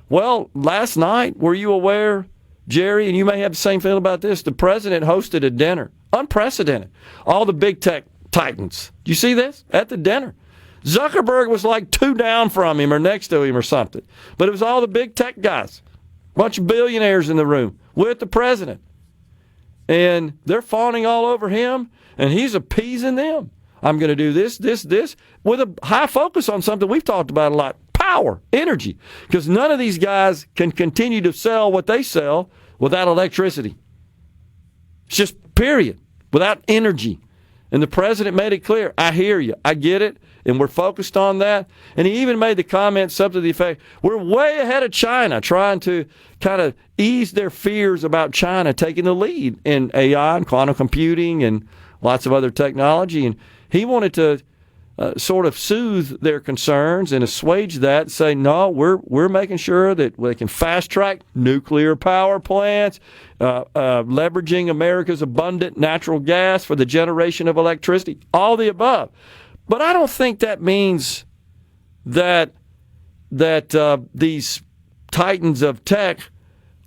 Well, last night, were you aware, Jerry, and you may have the same feeling about this, the president hosted a dinner. Unprecedented. All the big tech titans. Do you see this? At the dinner. Zuckerberg was like 2 down from him or next to him or something. But it was all the big tech guys. Bunch of billionaires in the room with the president. And they're fawning all over him, and he's appeasing them. I'm going to do this, with a high focus on something we've talked about a lot. Power, energy. Because none of these guys can continue to sell what they sell without electricity. It's just period. Without energy. And the president made it clear, I hear you, I get it, and we're focused on that. And he even made the comment, something to the effect, we're way ahead of China, trying to kind of ease their fears about China taking the lead in AI and quantum computing and lots of other technology. And he wanted to sort of soothe their concerns and assuage that, say, no, we're making sure that we can fast-track nuclear power plants, leveraging America's abundant natural gas for the generation of electricity, all the above. But I don't think that means that these titans of tech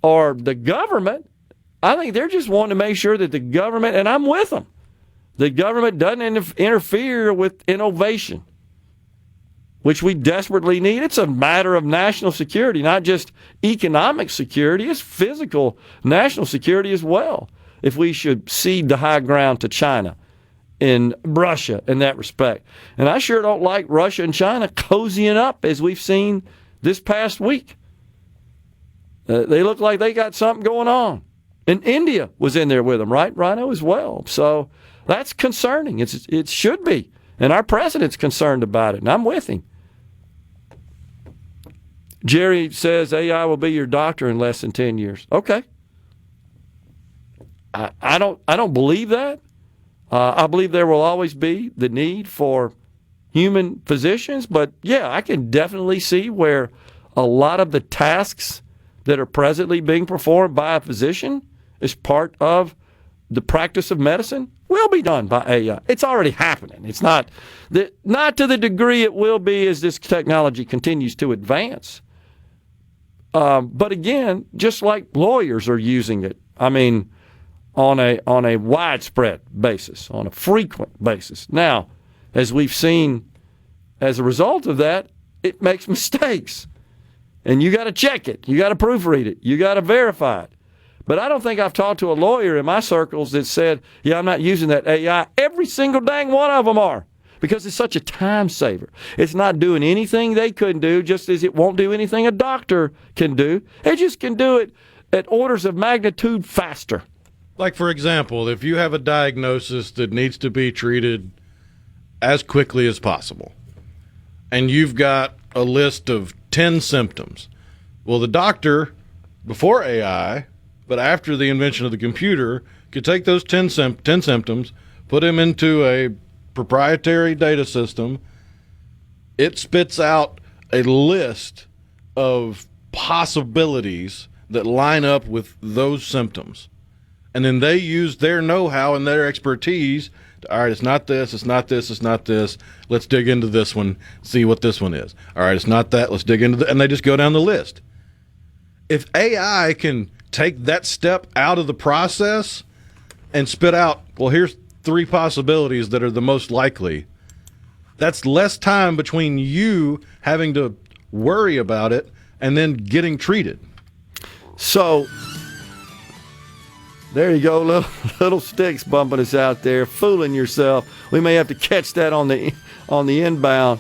are the government. I think they're just wanting to make sure that the government, and I'm with them, the government doesn't interfere with innovation, which we desperately need. It's a matter of national security, not just economic security. It's physical national security as well, if we should cede the high ground to China in Russia in that respect. And I sure don't like Russia and China cozying up as we've seen this past week. They look like they got something going on. And India was in there with them, right, Rhino, as well. So that's concerning. It should be. And our president's concerned about it, and I'm with him. Jerry says AI will be your doctor in less than 10 years. Okay. I don't believe that. I believe there will always be the need for human physicians, but yeah, I can definitely see where a lot of the tasks that are presently being performed by a physician as part of the practice of medicine will be done by AI. It's already happening. It's not to the degree it will be as this technology continues to advance. But again, just like lawyers are using it, I mean, on a widespread basis, on a frequent basis. Now, as we've seen, as a result of that, it makes mistakes. And you got to check it. You got to proofread it. You got to verify it. But I don't think I've talked to a lawyer in my circles that said, yeah, I'm not using that AI. Every single dang one of them are, because it's such a time saver. It's not doing anything they couldn't do, just as it won't do anything a doctor can do. It just can do it at orders of magnitude faster. Like, for example, if you have a diagnosis that needs to be treated as quickly as possible, and you've got a list of 10 symptoms, well, the doctor, before AI, but after the invention of the computer, could take those 10 symptoms, put them into a proprietary data system. It spits out a list of possibilities that line up with those symptoms. And then they use their know-how and their expertise to, all right, it's not this, it's not this, it's not this. Let's dig into this one, see what this one is. All right, it's not that, let's dig into that. And they just go down the list. If AI can take that step out of the process and spit out, well, here's 3 possibilities that are the most likely, that's less time between you having to worry about it and then getting treated. So there you go, little sticks bumping us out there, fooling yourself. We may have to catch that on the inbound.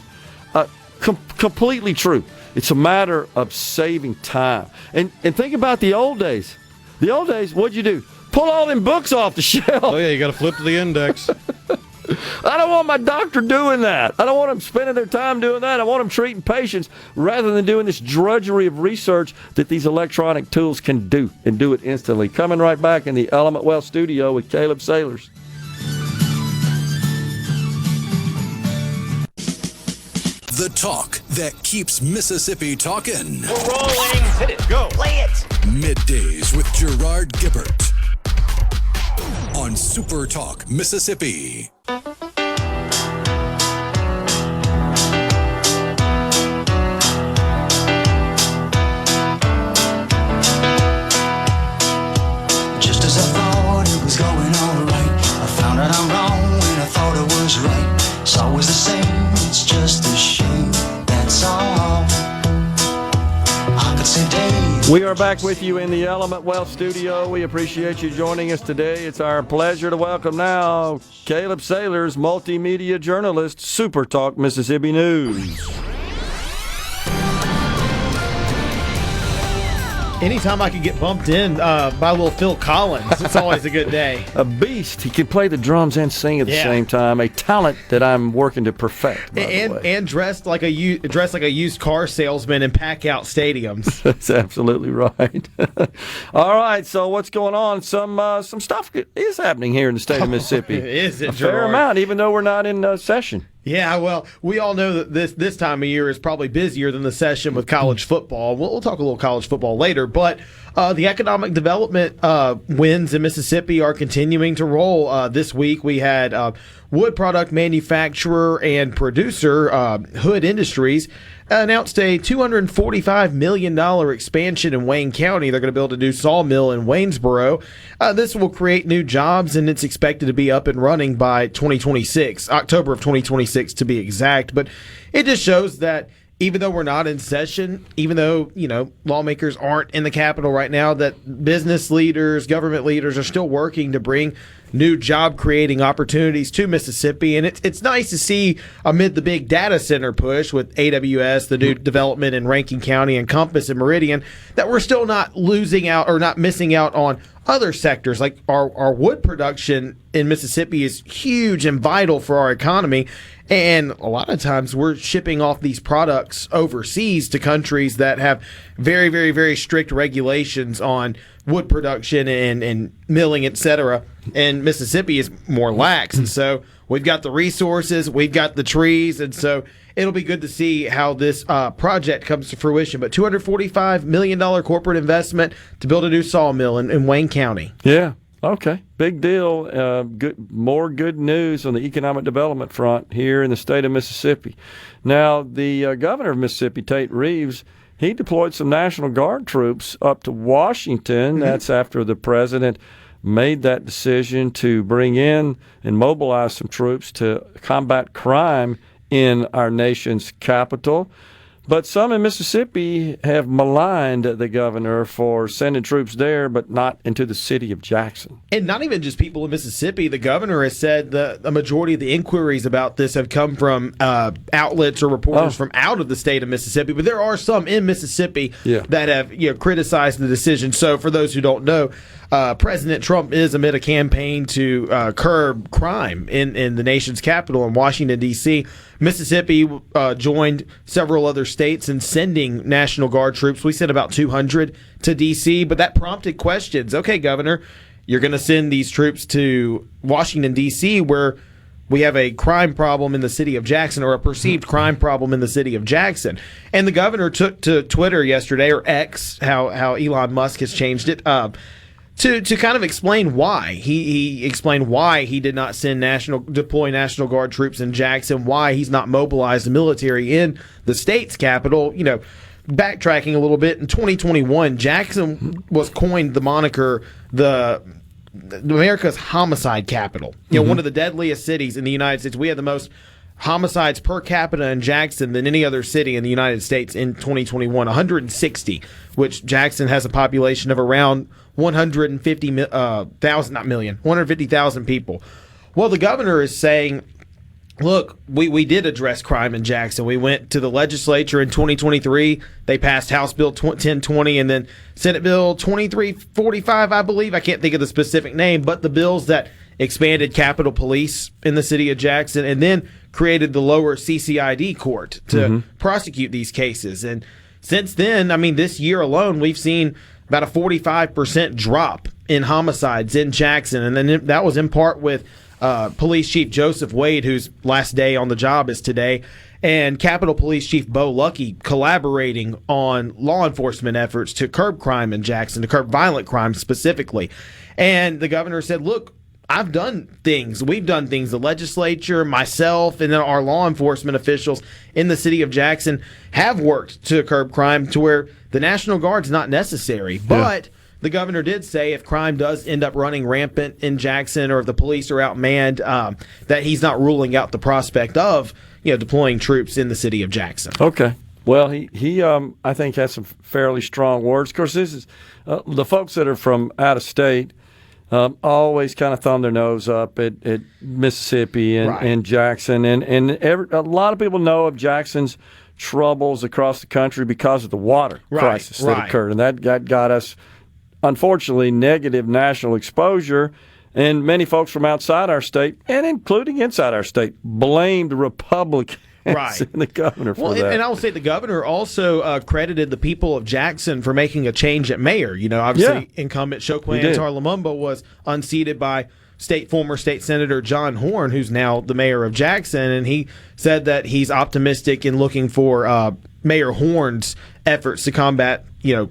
Completely true. It's a matter of saving time. And think about the old days. The old days, what'd you do? Pull all them books off the shelf. Oh, yeah, you got to flip to the index. I don't want my doctor doing that. I don't want them spending their time doing that. I want them treating patients rather than doing this drudgery of research that these electronic tools can do, and do it instantly. Coming right back in the Element Wealth studio with Caleb Sailors. The talk that keeps Mississippi talking. We're rolling. Hit it. Go. Play it. Middays with Gerard Gibert on SuperTalk Mississippi. Just as I thought it was going all right, I found out I'm wrong when I thought it was right. It's always the same, it's just a shame, that's all. I could say days. We are back with you in the Element Wealth studio. We appreciate you joining us today. It's our pleasure to welcome now Caleb Sailors, multimedia journalist, SuperTalk Mississippi News. Anytime I can get bumped in by little Phil Collins, it's always a good day. A beast. He can play the drums and sing at the same time. A talent that I'm working to perfect, by the way. And dressed like a used car salesman in pack out stadiums. That's absolutely right. All right, so what's going on? Some stuff is happening here in the state of Mississippi. Is it, a fair Gerard? amount, even though we're not in session. Yeah, well, we all know that this time of year is probably busier than the session with college football. We'll talk a little college football later, but the economic development wins in Mississippi are continuing to roll. This week we had wood product manufacturer and producer Hood Industries announced a $245 million expansion in Wayne County. They're going to build a new sawmill in Waynesboro. This will create new jobs, and it's expected to be up and running by 2026, October of 2026 to be exact. But it just shows that even though we're not in session, even though, lawmakers aren't in the Capitol right now, that business leaders, government leaders are still working to bring new job-creating opportunities to Mississippi. And it's nice to see amid the big data center push with AWS, the new development in Rankin County and Compass and Meridian, that we're still not losing out or not missing out on other sectors. Like our wood production in Mississippi is huge and vital for our economy. And a lot of times we're shipping off these products overseas to countries that have very, very, very strict regulations on wood production and milling, et cetera. And Mississippi is more lax. And so we've got the resources, we've got the trees. And so it'll be good to see how this project comes to fruition. But $245 million corporate investment to build a new sawmill in Wayne County. Yeah. Okay. Big deal. More good news on the economic development front here in the state of Mississippi. Now, the governor of Mississippi, Tate Reeves, he deployed some National Guard troops up to Washington. That's after the president made that decision to bring in and mobilize some troops to combat crime in our nation's capital. But some in Mississippi have maligned the governor for sending troops there, but not into the city of Jackson. And not even just people in Mississippi. The governor has said the majority of the inquiries about this have come from outlets or reporters from out of the state of Mississippi. But there are some in Mississippi that have criticized the decision. So for those who don't know, President Trump is amid a campaign to curb crime in the nation's capital in Washington, D.C. Mississippi joined several other states in sending National Guard troops. We sent about 200 to D.C., but that prompted questions. Okay, Governor, you're going to send these troops to Washington, D.C., where we have a crime problem in the city of Jackson, or a perceived crime problem in the city of Jackson. And the governor took to Twitter yesterday, or X, how Elon Musk has changed it, to kind of explain why. He explained why he did not deploy National Guard troops in Jackson, why he's not mobilized the military in the state's capital. Backtracking a little bit, in 2021, Jackson was coined the moniker the America's homicide capital. One of the deadliest cities in the United States. We had the most homicides per capita in Jackson than any other city in the United States in 2021, 160, which Jackson has a population of around 150,000 people. Well, the governor is saying, look, we did address crime in Jackson. We went to the legislature in 2023. They passed House Bill 1020 and then Senate Bill 2345, I believe. I can't think of the specific name, but the bills that expanded Capitol Police in the city of Jackson and then created the lower CCID court to prosecute these cases. And since then, this year alone, we've seen about a 45% drop in homicides in Jackson. And then that was in part with Police Chief Joseph Wade, whose last day on the job is today, and Capitol Police Chief Bo Luckey collaborating on law enforcement efforts to curb crime in Jackson, to curb violent crime specifically. And the governor said, look, I've done things. We've done things. The legislature, myself, and then our law enforcement officials in the city of Jackson have worked to curb crime to where the National Guard's not necessary. But the governor did say if crime does end up running rampant in Jackson or if the police are outmanned, that he's not ruling out the prospect of deploying troops in the city of Jackson. Okay. Well, he I think has some fairly strong words. Of course, this is the folks that are from out of state. Always kind of thumb their nose up at Mississippi and Jackson. And a lot of people know of Jackson's troubles across the country because of the water crisis that occurred. And that got us, unfortunately, negative national exposure. And many folks from outside our state, and including inside our state, blamed Republicans and the governor for that. And I will say the governor also credited the people of Jackson for making a change at mayor. Obviously, incumbent Chokwe Antar Lumumba was unseated by former state senator John Horn, who's now the mayor of Jackson, and he said that he's optimistic in looking for Mayor Horn's efforts to combat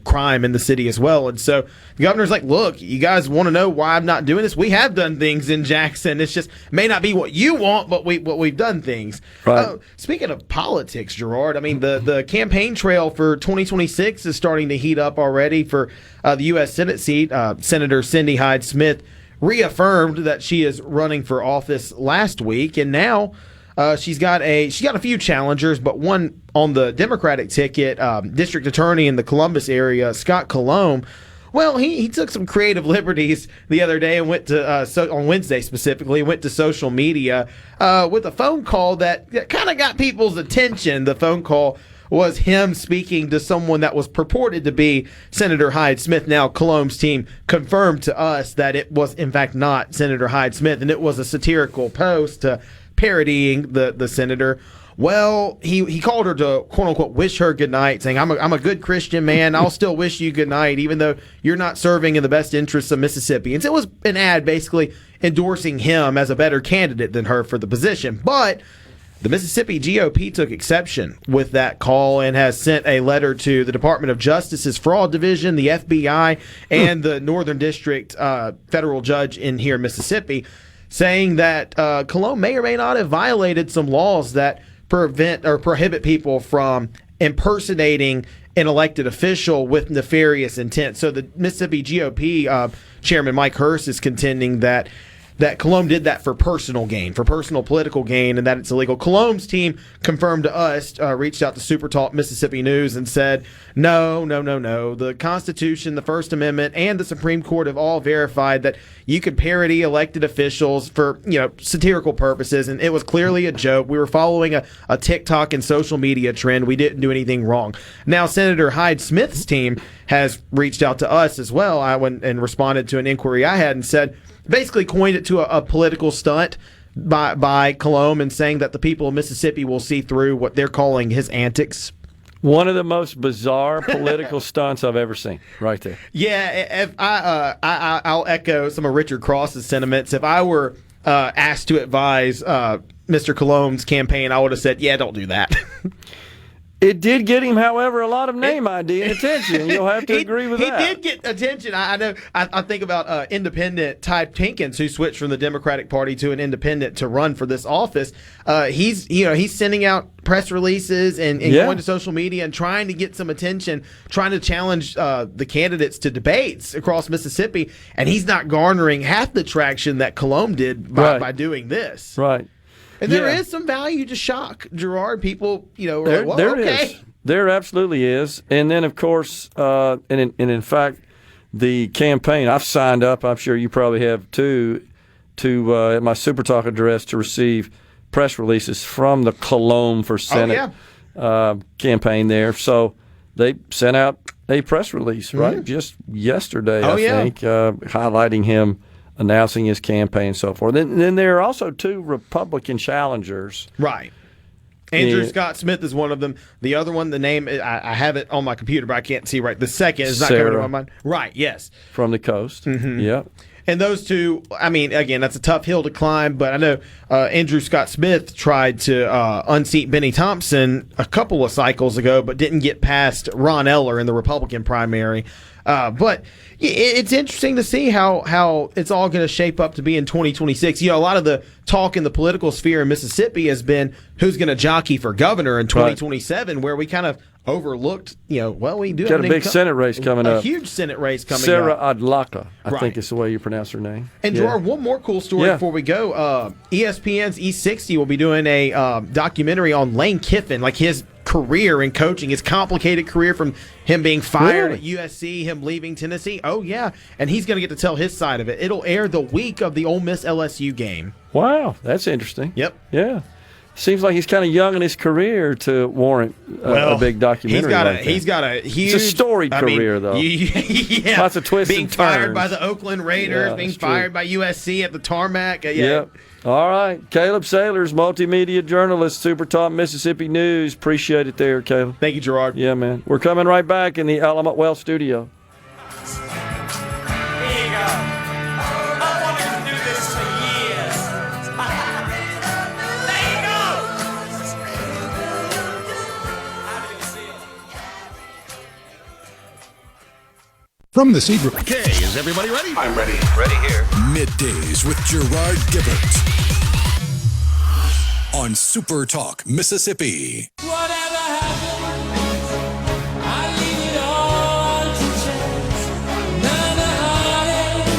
crime in the city as well. And so the governor's like, look, you guys want to know why I'm not doing this? We have done things in Jackson. It's just may not be what you want, but we've done things. Right. Speaking of politics, Gerard, the campaign trail for 2026 is starting to heat up already for the U.S. Senate seat. Senator Cindy Hyde-Smith reaffirmed that she is running for office last week, and now She's got a few challengers, but one on the Democratic ticket, district attorney in the Columbus area, Scott Colomb. Well, he took some creative liberties the other day and went to on Wednesday specifically, went to social media with a phone call that kind of got people's attention. The phone call was him speaking to someone that was purported to be Senator Hyde Smith. Now, Colomb's team confirmed to us that it was in fact not Senator Hyde Smith, and it was a satirical post parodying the senator. Well, he called her to, quote-unquote, wish her good night, saying, I'm a good Christian man. I'll still wish you good night, even though you're not serving in the best interests of Mississippians. It was an ad basically endorsing him as a better candidate than her for the position. But the Mississippi GOP took exception with that call and has sent a letter to the Department of Justice's Fraud Division, the FBI, and the Northern District federal judge in here in Mississippi, saying that Colomb may or may not have violated some laws that prevent or prohibit people from impersonating an elected official with nefarious intent. So the Mississippi GOP chairman Mike Hurst is contending that Colomb did that for personal gain, for personal political gain, and that it's illegal. Colomb's team confirmed to us, reached out to SuperTalk Mississippi News and said, no. The Constitution, the First Amendment, and the Supreme Court have all verified that you could parody elected officials for, satirical purposes, and it was clearly a joke. We were following a TikTok and social media trend. We didn't do anything wrong. Now, Senator Hyde Smith's team has reached out to us as well. I went and responded to an inquiry I had and said, basically coined it to a political stunt by Colomb and saying that the people of Mississippi will see through what they're calling his antics. One of the most bizarre political stunts I've ever seen, right there. Yeah, if I'll echo some of Richard Cross's sentiments. If I were asked to advise Mr. Colomb's campaign, I would have said, yeah, don't do that. It did get him, however, a lot of name ID and attention. You'll have to agree with that. He did get attention. I know. I think about independent Ty Tinkins, who switched from the Democratic Party to an independent to run for this office. He's sending out press releases and going to social media and trying to get some attention, trying to challenge the candidates to debates across Mississippi, and he's not garnering half the traction that Colomb did by doing this. Right. And there is some value to shock, Gerard. People, are like, well, there okay. is. There absolutely is. And then, of course, and in fact, the campaign, I've signed up, I'm sure you probably have too, to at my SuperTalk address to receive press releases from the Colomb for Senate campaign there. So they sent out a press release, right, just yesterday, I think, highlighting him, announcing his campaign and so forth. Then there are also two Republican challengers. Right. Andrew Scott Smith is one of them. The other one, the name, I have it on my computer, but I can't see right. The second is not coming to my mind. Right, yes. From the coast. Mm-hmm. Yep. And those two, I mean, again, that's a tough hill to climb, but I know Andrew Scott Smith tried to unseat Benny Thompson a couple of cycles ago, but didn't get past Ron Eller in the Republican primary. But it's interesting to see how it's all going to shape up to be in 2026. A lot of the talk in the political sphere in Mississippi has been who's going to jockey for governor in 2027, where we kind of overlooked, we do got a big Senate race coming up. A huge Senate race coming Sarah up. Adlaka, I think is the way you pronounce her name. And Gerard, one more cool story before we go. ESPN's E60 will be doing a documentary on Lane Kiffin, like his career in coaching, his complicated career from him being fired at USC, him leaving Tennessee. Oh, yeah. And he's going to get to tell his side of it. It'll air the week of the Ole Miss LSU game. Wow, that's interesting. Yep. Yeah. Seems like he's kind of young in his career to warrant a big documentary. He's got a huge. It's a storied career, though. Yeah. Lots of twists and turns. Being fired by the Oakland Raiders, being fired by USC at the tarmac. Yep. All right. Caleb Saylors, multimedia journalist, SuperTalk Mississippi News. Appreciate it there, Caleb. Thank you, Gerard. Yeah, man. We're coming right back in the Element Wealth studio. From the Seabrook. Okay, is everybody ready? I'm ready. Ready here. Middays with Gerard Gibert on SuperTalk Mississippi. Whatever happens, I leave it all to chance. Another heartache,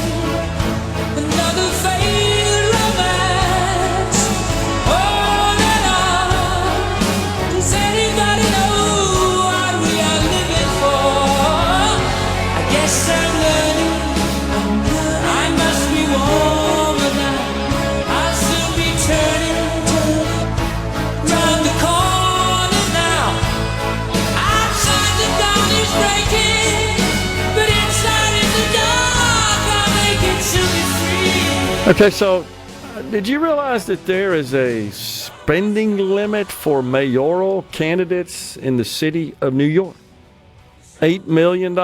another failed romance. Oh, Okay, so did you realize that there is a spending limit for mayoral candidates in the city of New York? $8 million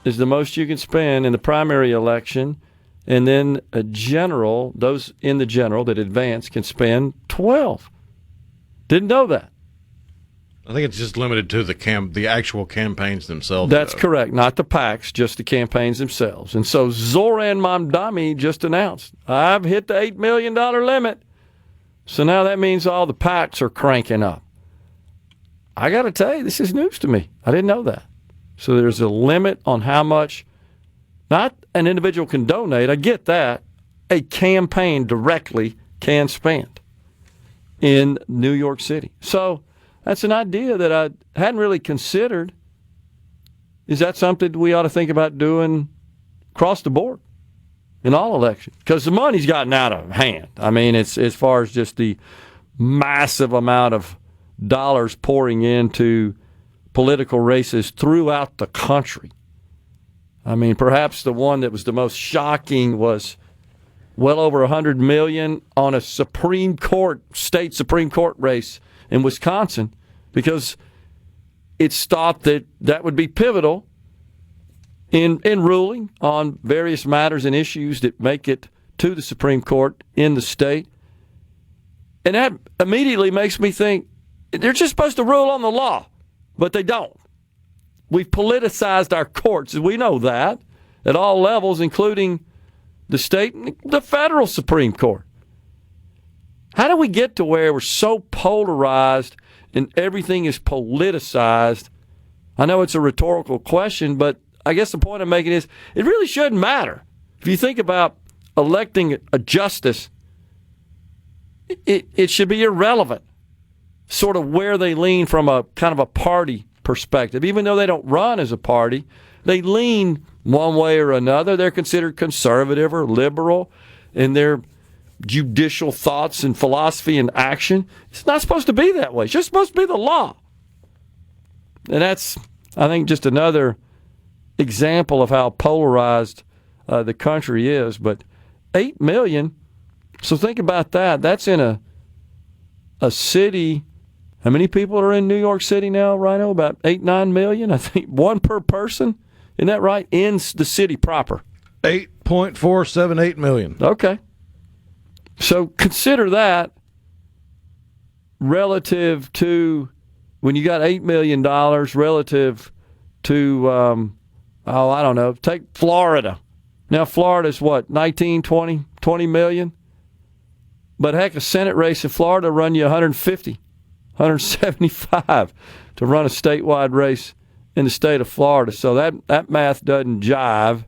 is the most you can spend in the primary election, and then those in the general that advance can spend 12. Didn't know that. I think it's just limited to the actual campaigns themselves. That's correct. Not the PACs, just the campaigns themselves. And so Zoran Mamdani just announced, I've hit the $8 million limit. So now that means all the PACs are cranking up. I got to tell you, this is news to me. I didn't know that. So there's a limit on how much, not an individual can donate, I get that, a campaign directly can spend in New York City. So that's an idea that I hadn't really considered. Is that something we ought to think about doing across the board in all elections? Because the money's gotten out of hand. I mean, it's as far as just the massive amount of dollars pouring into political races throughout the country. I mean, perhaps the one that was the most shocking was well over $100 million on a state Supreme Court race in Wisconsin, because it's thought that that would be pivotal in ruling on various matters and issues that make it to the Supreme Court in the state. And that immediately makes me think they're just supposed to rule on the law, but they don't. We've politicized our courts, and we know that at all levels, including the state and the federal Supreme Court. How do we get to where we're so polarized and everything is politicized? I know it's a rhetorical question, but I guess the point I'm making is it really shouldn't matter. If you think about electing a justice, it should be irrelevant, sort of where they lean from a kind of a party perspective. Even though they don't run as a party, they lean one way or another. They're considered conservative or liberal in their judicial thoughts and philosophy and action. It's not supposed to be that way. It's just supposed to be the law. And that's, I think, just another example of how polarized the country is. But 8 million, so think about that. That's in a city. How many people are in New York City now, Rhino? About 8-9 million? I think one per person. Isn't that right? In the city proper. 8.478 million. Okay. So consider that relative to when you got $8 million relative to, I don't know, take Florida. Now, Florida's what, 19, 20 million? But heck, a Senate race in Florida run you 150, 175 to run a statewide race in the state of Florida. So that math doesn't jive.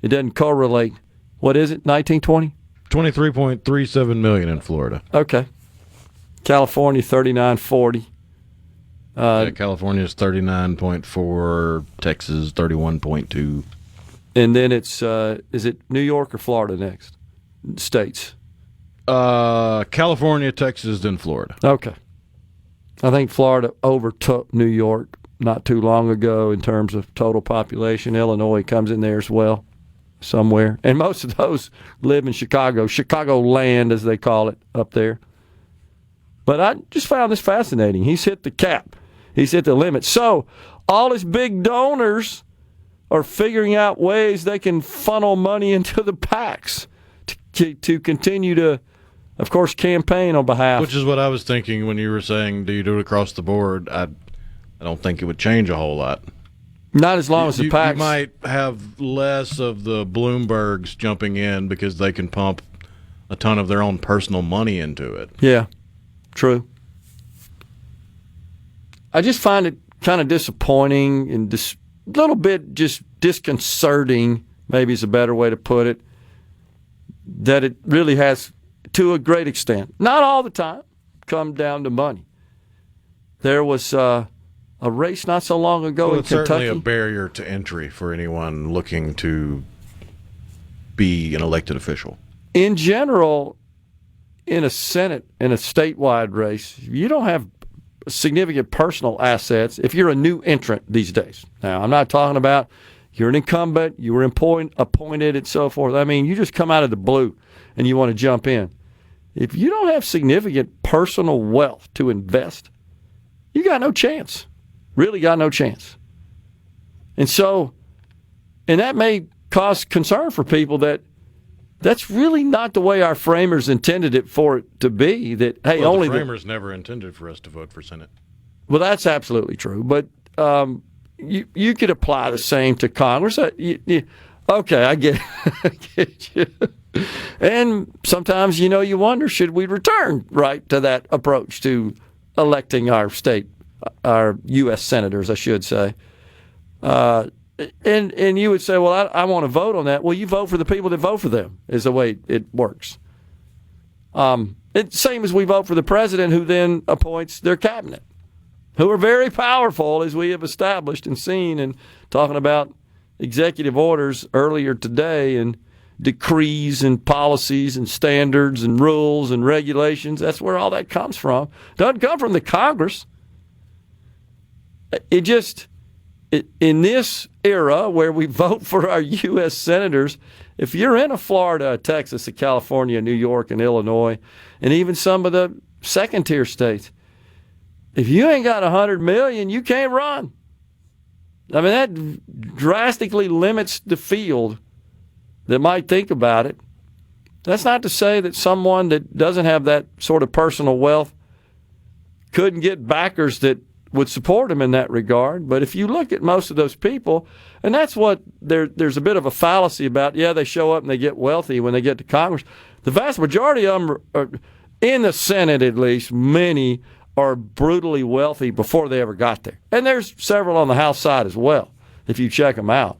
It doesn't correlate. What is it, 19, 20? 23.37 million in Florida. Okay. California, 39.40. California's 39.4, Texas 31.2. And then it's is it New York or Florida next? States. California, Texas, then Florida. Okay. I think Florida overtook New York not too long ago in terms of total population. Illinois comes in there as well somewhere. And most of those live in Chicagoland, as they call it up there. But I just found this fascinating. He's hit the cap. He's hit the limit. So all his big donors are figuring out ways they can funnel money into the PACs to continue to, of course, campaign on behalf. Which is what I was thinking when you were saying, do you do it across the board? I don't think it would change a whole lot. Not as long as the PACs. You might have less of the Bloombergs jumping in because they can pump a ton of their own personal money into it. Yeah, true. I just find it kind of disappointing and a little bit just disconcerting, maybe is a better way to put it, that it really has, to a great extent, not all the time, come down to money. There was a race not so long ago in it's Kentucky. Certainly a barrier to entry for anyone looking to be an elected official. In general, in a Senate, in a statewide race, you don't have significant personal assets if you're a new entrant these days. Now, I'm not talking about You're an incumbent. You were appointed and so forth. I mean, you just come out of the blue and you want to jump in. If you don't have significant personal wealth to invest, you got no chance. Really got no chance. And so, and that may cause concern for people that's really not the way our framers intended it for it to be. That, hey, well, only the framers never intended for us to vote for Senate. Well, that's absolutely true. But you could apply the same to Congress. Okay, I get you. And sometimes, you wonder, should we return right to that approach to electing our U.S. senators, I should say. And you would say, well, I want to vote on that. Well, you vote for the people that vote for them is the way it works. It's same as we vote for the president who then appoints their cabinet, who are very powerful, as we have established and seen, and talking about executive orders earlier today and decrees and policies and standards and rules and regulations. That's where all that comes from. Doesn't come from the Congress. In this era where we vote for our U.S. senators, if you're in a Florida, a Texas, a California, New York, and Illinois, and even some of the second-tier states, if you ain't got $100 million, you can't run. I mean, that drastically limits the field that might think about it. That's not to say that someone that doesn't have that sort of personal wealth couldn't get backers that would support him in that regard. But if you look at most of those people, and that's what there's a bit of a fallacy about, they show up and they get wealthy when they get to Congress. The vast majority of them are, in the Senate at least, many are brutally wealthy before they ever got there. And there's several on the House side as well, if you check them out.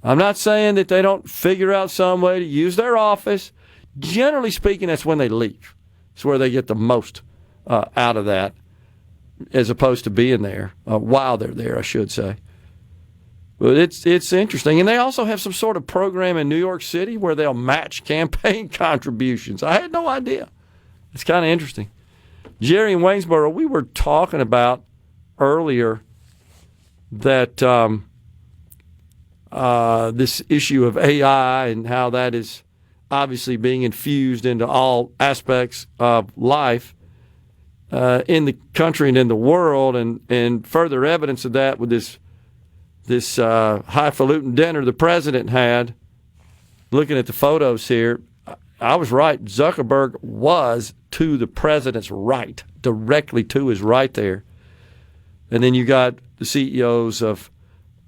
I'm not saying that they don't figure out some way to use their office. Generally speaking, that's when they leave. It's where they get the most out of that, as opposed to being there while they're there, I should say. But it's interesting. And they also have some sort of program in New York City where they'll match campaign contributions. I had no idea. It's kind of interesting. Jerry in Waynesboro, we were talking about earlier that this issue of AI and how that is obviously being infused into all aspects of life in the country and in the world, and further evidence of that with this highfalutin dinner the president had. Looking at the photos here, I was right. Zuckerberg was to the president's right, directly to his right there. And then you got the CEOs of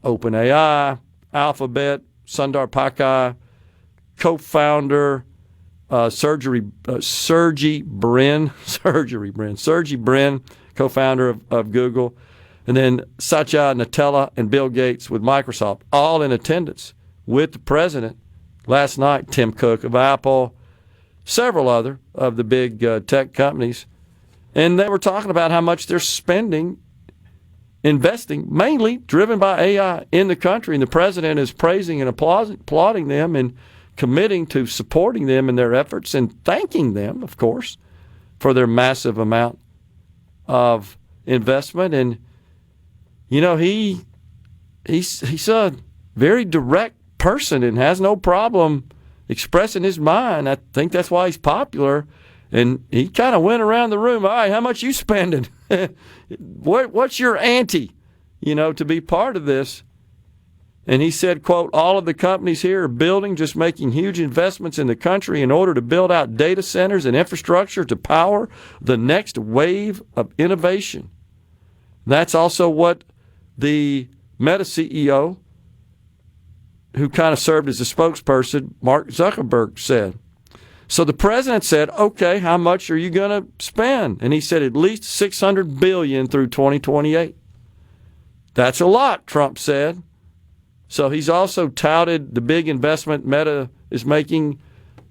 OpenAI, Alphabet, Sundar Pichai, co-founder Sergey Brin, co-founder of Google, and then Satya Nadella and Bill Gates with Microsoft, all in attendance with the president last night. Tim Cook of Apple, several other of the big tech companies, and they were talking about how much they're investing, mainly driven by AI in the country, and the president is praising and applauding them and committing to supporting them in their efforts and thanking them, of course, for their massive amount of investment. And he's a very direct person and has no problem expressing his mind. I think that's why he's popular. And he kind of went around the room. All right, how much you spending? What's your ante, to be part of this? And he said, quote, all of the companies here are just making huge investments in the country in order to build out data centers and infrastructure to power the next wave of innovation. That's also what the Meta CEO, who kind of served as a spokesperson, Mark Zuckerberg, said. So the president said, okay, how much are you going to spend? And he said at least $600 billion through 2028. That's a lot, Trump said. So he's also touted the big investment Meta is making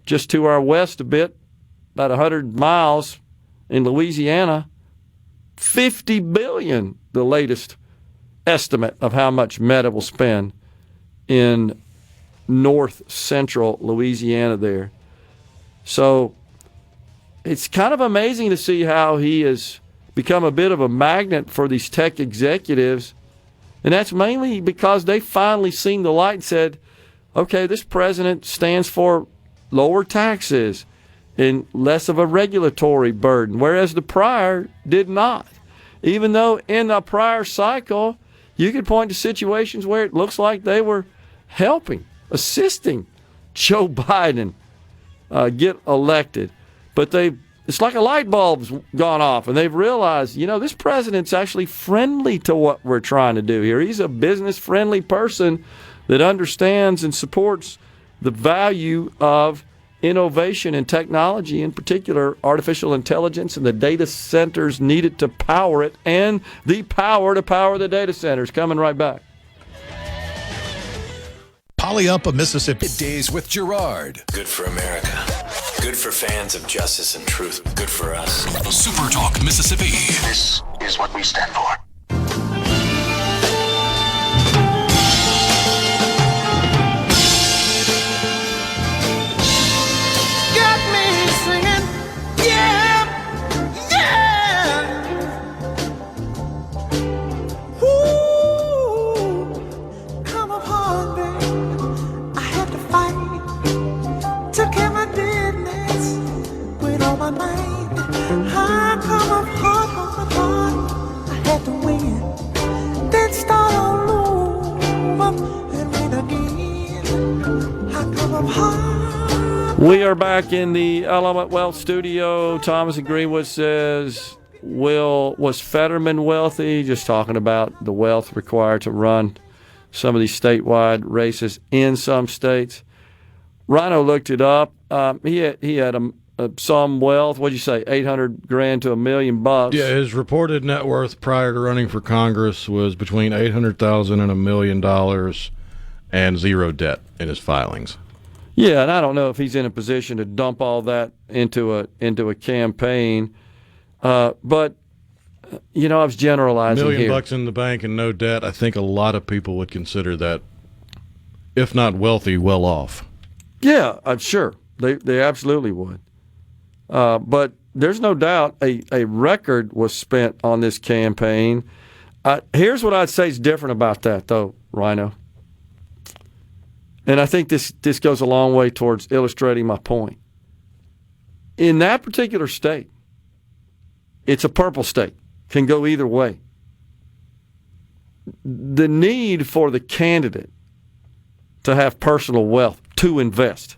just to our west a bit, about 100 miles in Louisiana. $50 billion, the latest estimate of how much Meta will spend in north central Louisiana there. So it's kind of amazing to see how he has become a bit of a magnet for these tech executives And that's mainly because they finally seen the light and said, okay, this president stands for lower taxes and less of a regulatory burden, whereas the prior did not. Even though in the prior cycle, you could point to situations where it looks like they were helping, assisting Joe Biden get elected. But it's like a light bulb's gone off, and they've realized, this president's actually friendly to what we're trying to do here. He's a business-friendly person that understands and supports the value of innovation and technology, in particular artificial intelligence and the data centers needed to power it, and the power to power the data centers. Coming right back. Poly up of Mississippi. Middays with Gerard. Good for America. Good for fans of justice and truth. Good for us. SuperTalk Mississippi. This is what we stand for. We are back in the Element Wealth studio. Thomas in Greenwood says, was Fetterman wealthy? Just talking about the wealth required to run some of these statewide races in some states. Rhino looked it up. He had some wealth. What'd you say? $800,000 to $1 million. Yeah, his reported net worth prior to running for Congress was between $800,000 and $1 million, and zero debt in his filings. Yeah, and I don't know if he's in a position to dump all that into a campaign. But I was generalizing $1 million here. bucks in the bank and no debt. I think a lot of people would consider that, if not wealthy, well off. Yeah, I'm sure they absolutely would. But there's no doubt a record was spent on this campaign. Here's what I'd say is different about that, though, Rhino. And I think this goes a long way towards illustrating my point. In that particular state, it's a purple state. Can go either way. The need for the candidate to have personal wealth to invest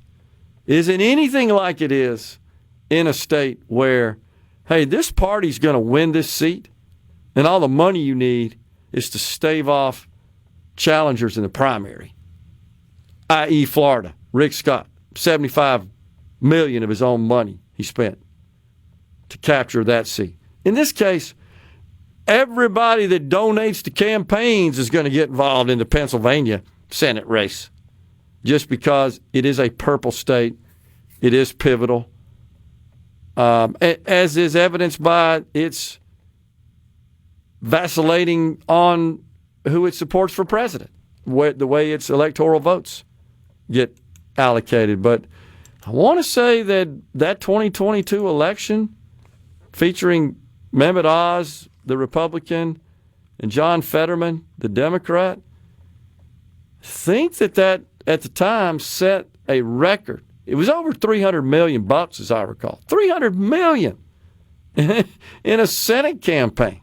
isn't anything like it is in a state where, hey, this party's going to win this seat, and all the money you need is to stave off challengers in the primary, i.e. Florida. Rick Scott, $75 million of his own money he spent to capture that seat. In this case, everybody that donates to campaigns is going to get involved in the Pennsylvania Senate race just because it is a purple state. It is pivotal, as is evidenced by its vacillating on who it supports for president, the way its electoral votes get allocated. But I want to say that 2022 election featuring Mehmet Oz, the Republican, and John Fetterman, the Democrat, think that at the time set a record. It was over $300 million, as I recall. $300 million in a Senate campaign.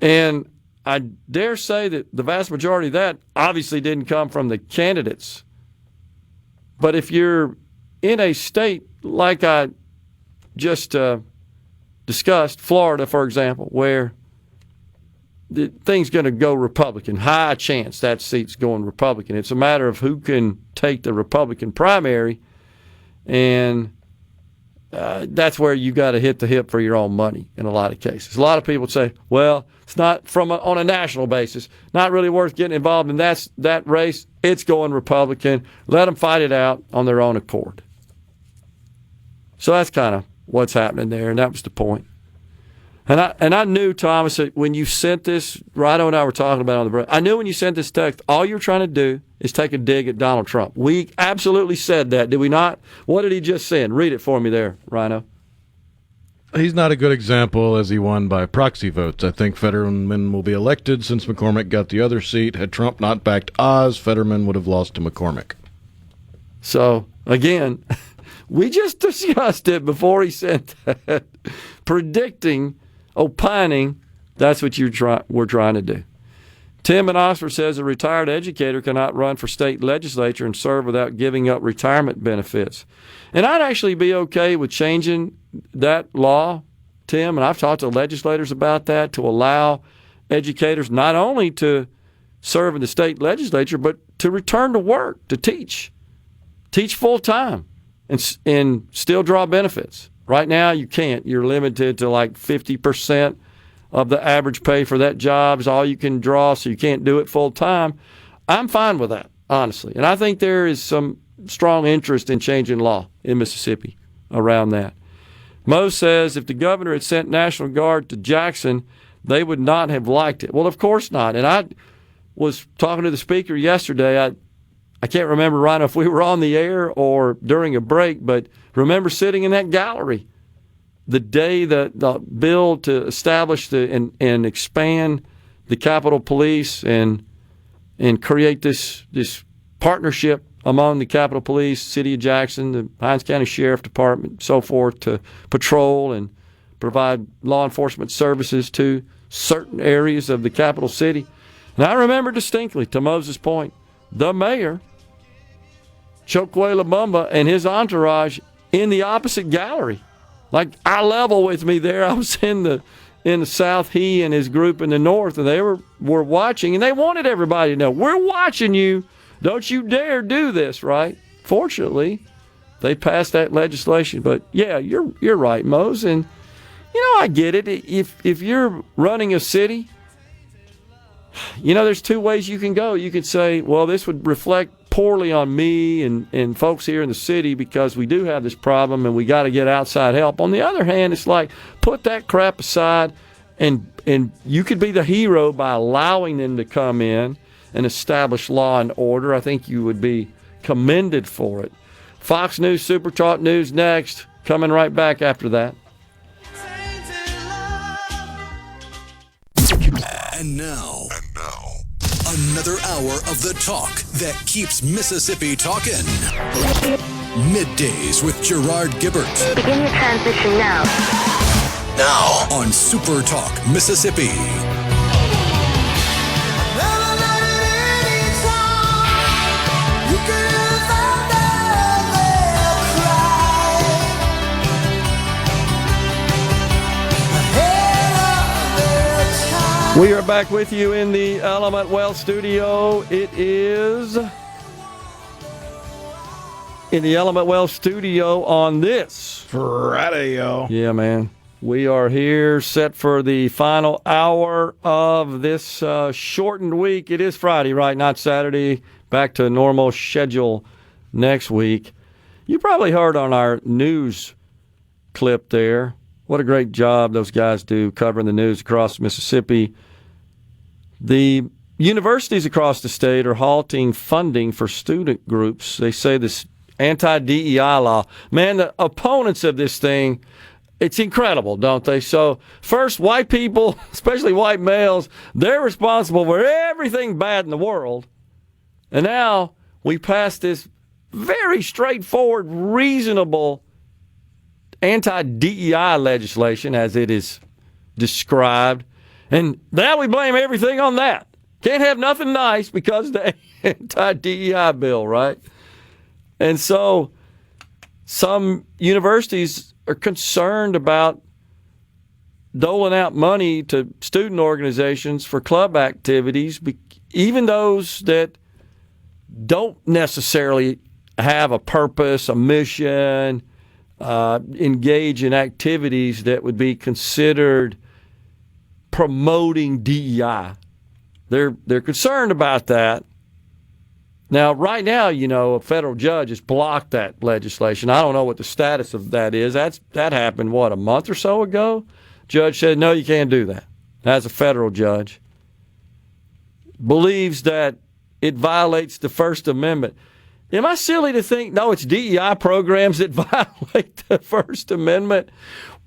And I dare say that the vast majority of that obviously didn't come from the candidates. But if you're in a state like I just discussed, Florida, for example, where the thing's going to go Republican, high chance that seat's going Republican. It's a matter of who can take the Republican primary, and that's where you got to hit the hip for your own money in a lot of cases. A lot of people say, well, it's not on a national basis, not really worth getting involved in that race. It's going Republican. Let them fight it out on their own accord. So that's kind of what's happening there, and that was the point. And I knew, Thomas, that when you sent this, Rhino and I were talking about it on the break, I knew when you sent this text, all you're trying to do is take a dig at Donald Trump. We absolutely said that, did we not? What did he just say? Read it for me there, Rhino. He's not a good example as he won by proxy votes. I think Fetterman will be elected since McCormick got the other seat. Had Trump not backed Oz, Fetterman would have lost to McCormick. So, again, we just discussed it before he said that. Predicting, opining, that's what we're trying to do. Tim in Oxford says a retired educator cannot run for state legislature and serve without giving up retirement benefits. And I'd actually be okay with changing that law, Tim, and I've talked to legislators about that, to allow educators not only to serve in the state legislature, but to return to work, to teach full time, and still draw benefits. Right now, you can't. You're limited to like 50% of the average pay for that job is all you can draw, so you can't do it full time. I'm fine with that, honestly. And I think there is some strong interest in changing law in Mississippi around that. Mo says if the governor had sent National Guard to Jackson, they would not have liked it. Well, of course not. And I was talking to the speaker yesterday. I can't remember, Ryan, if we were on the air or during a break, but remember sitting in that gallery the day the bill to establish and expand the Capitol Police and create this partnership among the Capitol Police, City of Jackson, the Hinds County Sheriff Department, so forth, to patrol and provide law enforcement services to certain areas of the capital city. And I remember distinctly, to Moses' point, the mayor, Chokwe Lumumba, and his entourage in the opposite gallery. Like, eye level with me there. I was in the south, he and his group in the north, and they were watching, and they wanted everybody to know, we're watching you. Don't you dare do this, right? Fortunately, they passed that legislation. But, yeah, you're right, Mose. And, I get it. If you're running a city, there's two ways you can go. You could say, well, this would reflect poorly on me and folks here in the city because we do have this problem and we got to get outside help. On the other hand, it's like, put that crap aside and you could be the hero by allowing them to come in and establish law and order. I think you would be commended for it. Fox News, SuperTalk News next. Coming right back after that. And now, another hour of the talk that keeps Mississippi talking. Middays with Gerard Gibert. Begin your transition now. Now on SuperTalk Mississippi. We are back with you in the Element Wealth studio. It is in the Element Wealth studio on this Friday, y'all. Yeah, man. We are here set for the final hour of this shortened week. It is Friday, right? Not Saturday. Back to normal schedule next week. You probably heard on our news clip there. What a great job those guys do covering the news across Mississippi. The universities across the state are halting funding for student groups. They say this anti-DEI law. Man, the opponents of this thing, it's incredible, don't they? So first, white people, especially white males, they're responsible for everything bad in the world. And now we pass this very straightforward, reasonable anti-DEI legislation, as it is described. And now we blame everything on that. Can't have nothing nice because of the anti-DEI bill, right? And so some universities are concerned about doling out money to student organizations for club activities, even those that don't necessarily have a purpose, a mission, engage in activities that would be considered promoting DEI. They're concerned about that. Now, right now, a federal judge has blocked that legislation. I don't know what the status of that is. That happened, a month or so ago? Judge said, no, you can't do that. That's a federal judge. Believes that it violates the First Amendment. Am I silly to think, no, it's DEI programs that violate the First Amendment?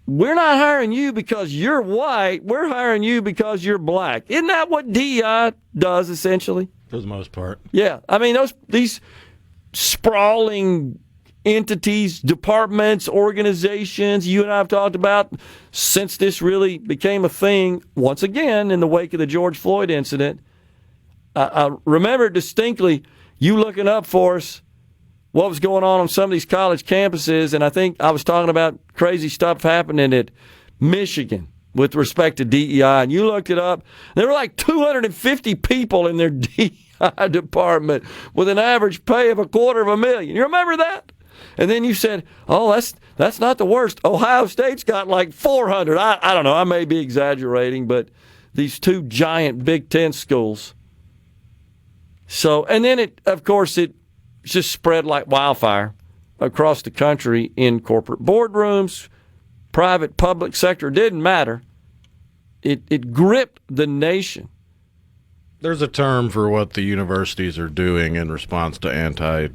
we're not hiring you because you're white. We're hiring you because you're black. Isn't that what DEI does essentially? For the most part. Yeah. I mean, these sprawling entities, departments, organizations you and I have talked about since this really became a thing, once again, in the wake of the George Floyd incident. I remember distinctly you looking up for us what was going on some of these college campuses, and I think I was talking about crazy stuff happening at Michigan with respect to DEI, and you looked it up. There were like 250 people in their DEI department with an average pay of $250,000. You remember that? And then you said, oh, that's not the worst. Ohio State's got like 400. I don't know. I may be exaggerating, but these two giant Big Ten schools. So, and then it just spread like wildfire across the country in corporate boardrooms, private, public sector. It didn't matter. It gripped the nation. There's a term for what the universities are doing in response to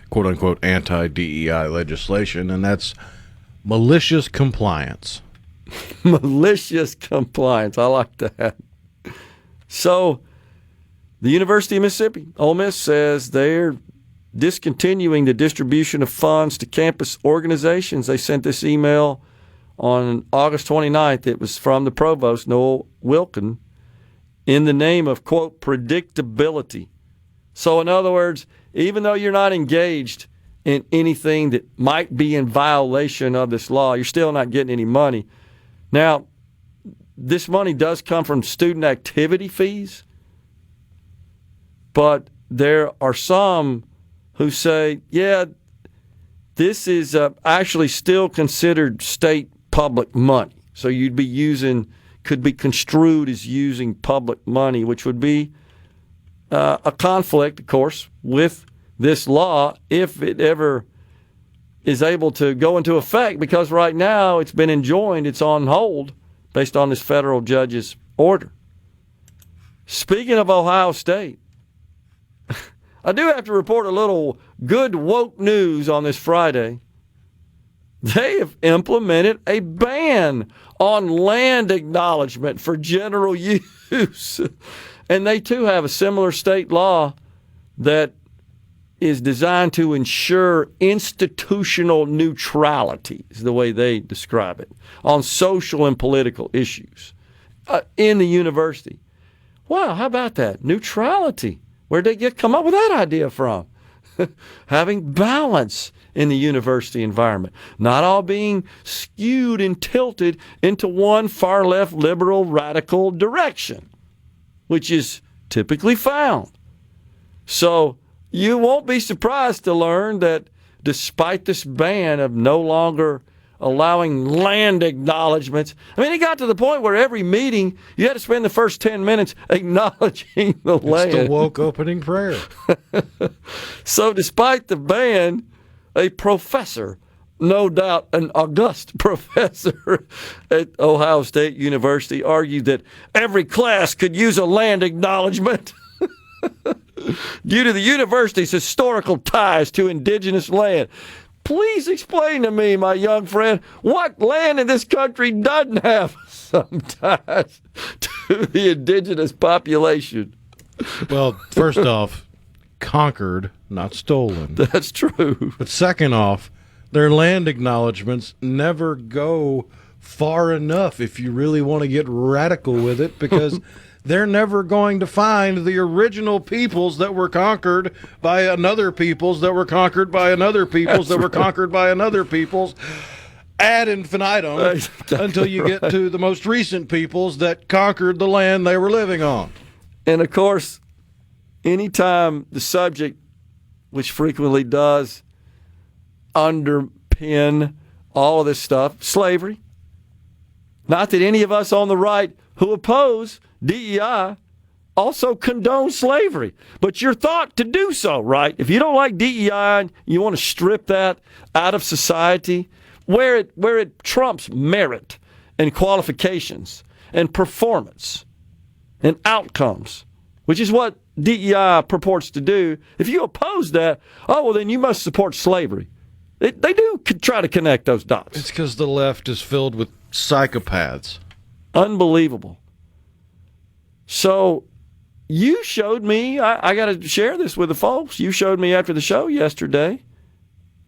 quote-unquote anti-DEI legislation, and that's malicious compliance. Malicious compliance. I like that. So, the University of Mississippi, Ole Miss, says they're discontinuing the distribution of funds to campus organizations. They sent this email on August 29th. It was from the provost, Noel Wilkin, in the name of, quote, predictability. So, in other words, even though you're not engaged in anything that might be in violation of this law, you're still not getting any money. Now, this money does come from student activity fees, but there are some who say, yeah, this is actually still considered state public money. So could be construed as using public money, which would be a conflict, of course, with this law if it ever is able to go into effect, because right now it's been enjoined, it's on hold based on this federal judge's order. Speaking of Ohio State, I do have to report a little good woke news on this Friday. They have implemented a ban on land acknowledgement for general use. And they, too, have a similar state law that is designed to ensure institutional neutrality, is the way they describe it, on social and political issues in the university. Wow, how about that? Neutrality. Where'd they come up with that idea from? Having balance in the university environment, not all being skewed and tilted into one far-left liberal radical direction, which is typically found. So you won't be surprised to learn that despite this ban of no longer allowing land acknowledgments, I mean, it got to the point where every meeting you had to spend the first 10 minutes acknowledging the land. It's the woke opening prayer. So despite the ban, a professor, no doubt an august professor at Ohio State University, argued that every class could use a land acknowledgement due to the university's historical ties to indigenous land. Please explain to me, my young friend, what land in this country doesn't have some ties to the indigenous population? Well, first off, conquered, not stolen. That's true. But second off, their land acknowledgments never go far enough if you really want to get radical with it, because they're never going to find the original peoples that were conquered by another peoples that were conquered by another peoples that were conquered by another peoples ad infinitum until you get to the most recent peoples that conquered the land they were living on. And, of course, anytime the subject, which frequently does underpin all of this stuff, slavery, not that any of us on the right who oppose DEI also condone slavery, but you're thought to do so, right? If you don't like DEI, you want to strip that out of society where it trumps merit and qualifications and performance and outcomes, which is what DEI purports to do. If you oppose that, oh, well, then you must support slavery. They do try to connect those dots. It's because the left is filled with psychopaths. Unbelievable. So you showed me, I got to share this with the folks, you showed me after the show yesterday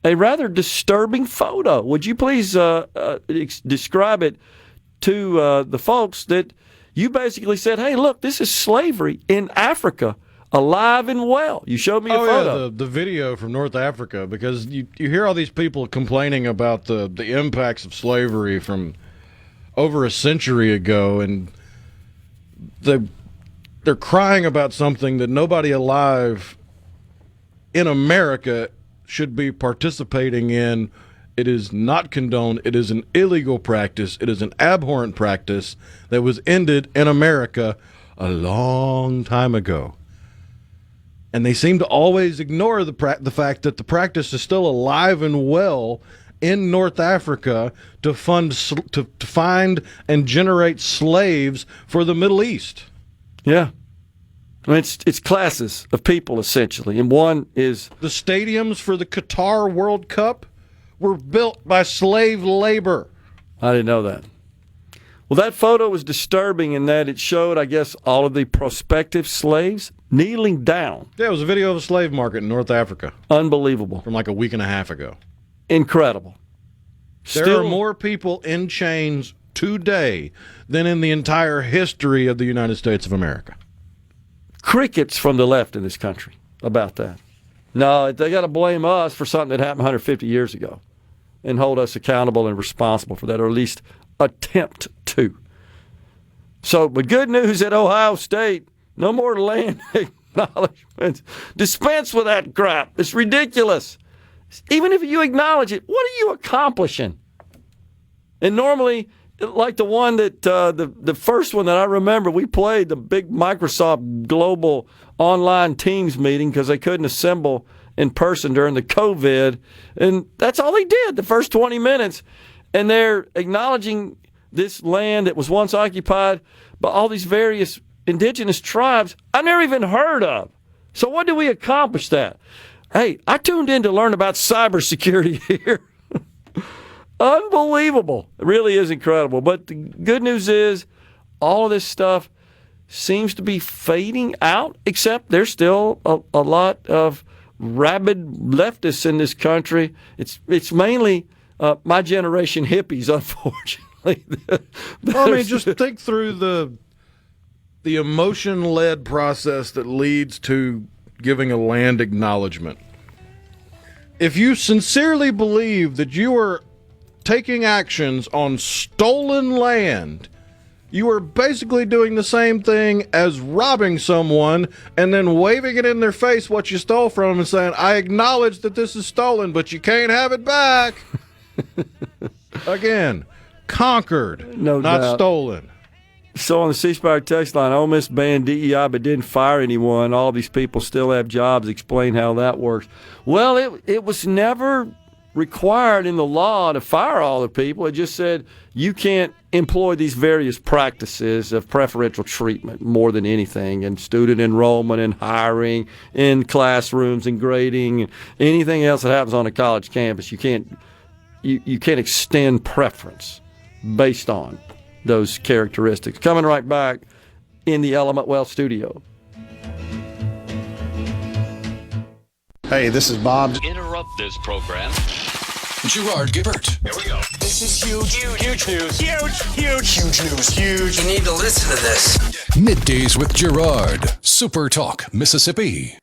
a rather disturbing photo. Would you please describe it to the folks that you basically said, hey, look, this is slavery in Africa, alive and well. You showed me a photo. Yeah, the video from North Africa, because you hear all these people complaining about the impacts of slavery from over a century ago, and they're crying about something that nobody alive in America should be participating in. It is not condoned. It is an illegal practice. It is an abhorrent practice that was ended in America a long time ago. And they seem to always ignore the fact that the practice is still alive and well in North Africa to find and generate slaves for the Middle East. Yeah. I mean, it's classes of people, essentially. And one is... The stadiums for the Qatar World Cup were built by slave labor. I didn't know that. Well, that photo was disturbing in that it showed, I guess, all of the prospective slaves kneeling down. Yeah, it was a video of a slave market in North Africa. Unbelievable. From like a week and a half ago. Incredible. There are more people in chains today than in the entire history of the United States of America. Crickets from the left in this country about that. No, they got to blame us for something that happened 150 years ago and hold us accountable and responsible for that, or at least attempt to. So, but good news at Ohio State, no more land acknowledgments. Dispense with that crap. It's ridiculous. Even if you acknowledge it, what are you accomplishing? And normally, like the one that the first one that I remember, we played the big Microsoft Global Online Teams meeting because they couldn't assemble in person during the COVID, and that's all they did the first 20 minutes. And they're acknowledging this land that was once occupied by all these various indigenous tribes I've never even heard of. So what do we accomplish that? Hey, I tuned in to learn about cybersecurity here. Unbelievable. It really is incredible. But the good news is all of this stuff seems to be fading out, except there's still a lot of rabid leftists in this country. It's mainly my generation hippies, unfortunately. Well, I mean, just think through the emotion-led process that leads to giving a land acknowledgement. If you sincerely believe that you are taking actions on stolen land, you are basically doing the same thing as robbing someone and then waving it in their face what you stole from them and saying, I acknowledge that this is stolen, but you can't have it back. Again, conquered, no not doubt. stolen. So on the C Spire text line, Ole Miss banned DEI but didn't fire anyone. All these people still have jobs. Explain how that works. Well, it was never required in the law to fire all the people. It just said you can't employ these various practices of preferential treatment more than anything, and student enrollment and hiring, in classrooms and grading, and anything else that happens on a college campus. You can't extend preference based on those characteristics. Coming right back in the Element Well studio. Hey, this is Bob. Interrupt this program. Gerard Gibert. Here we go. This is huge. Huge news. Huge news. Huge. You need to listen to this. Middays with Gerard. SuperTalk, Mississippi.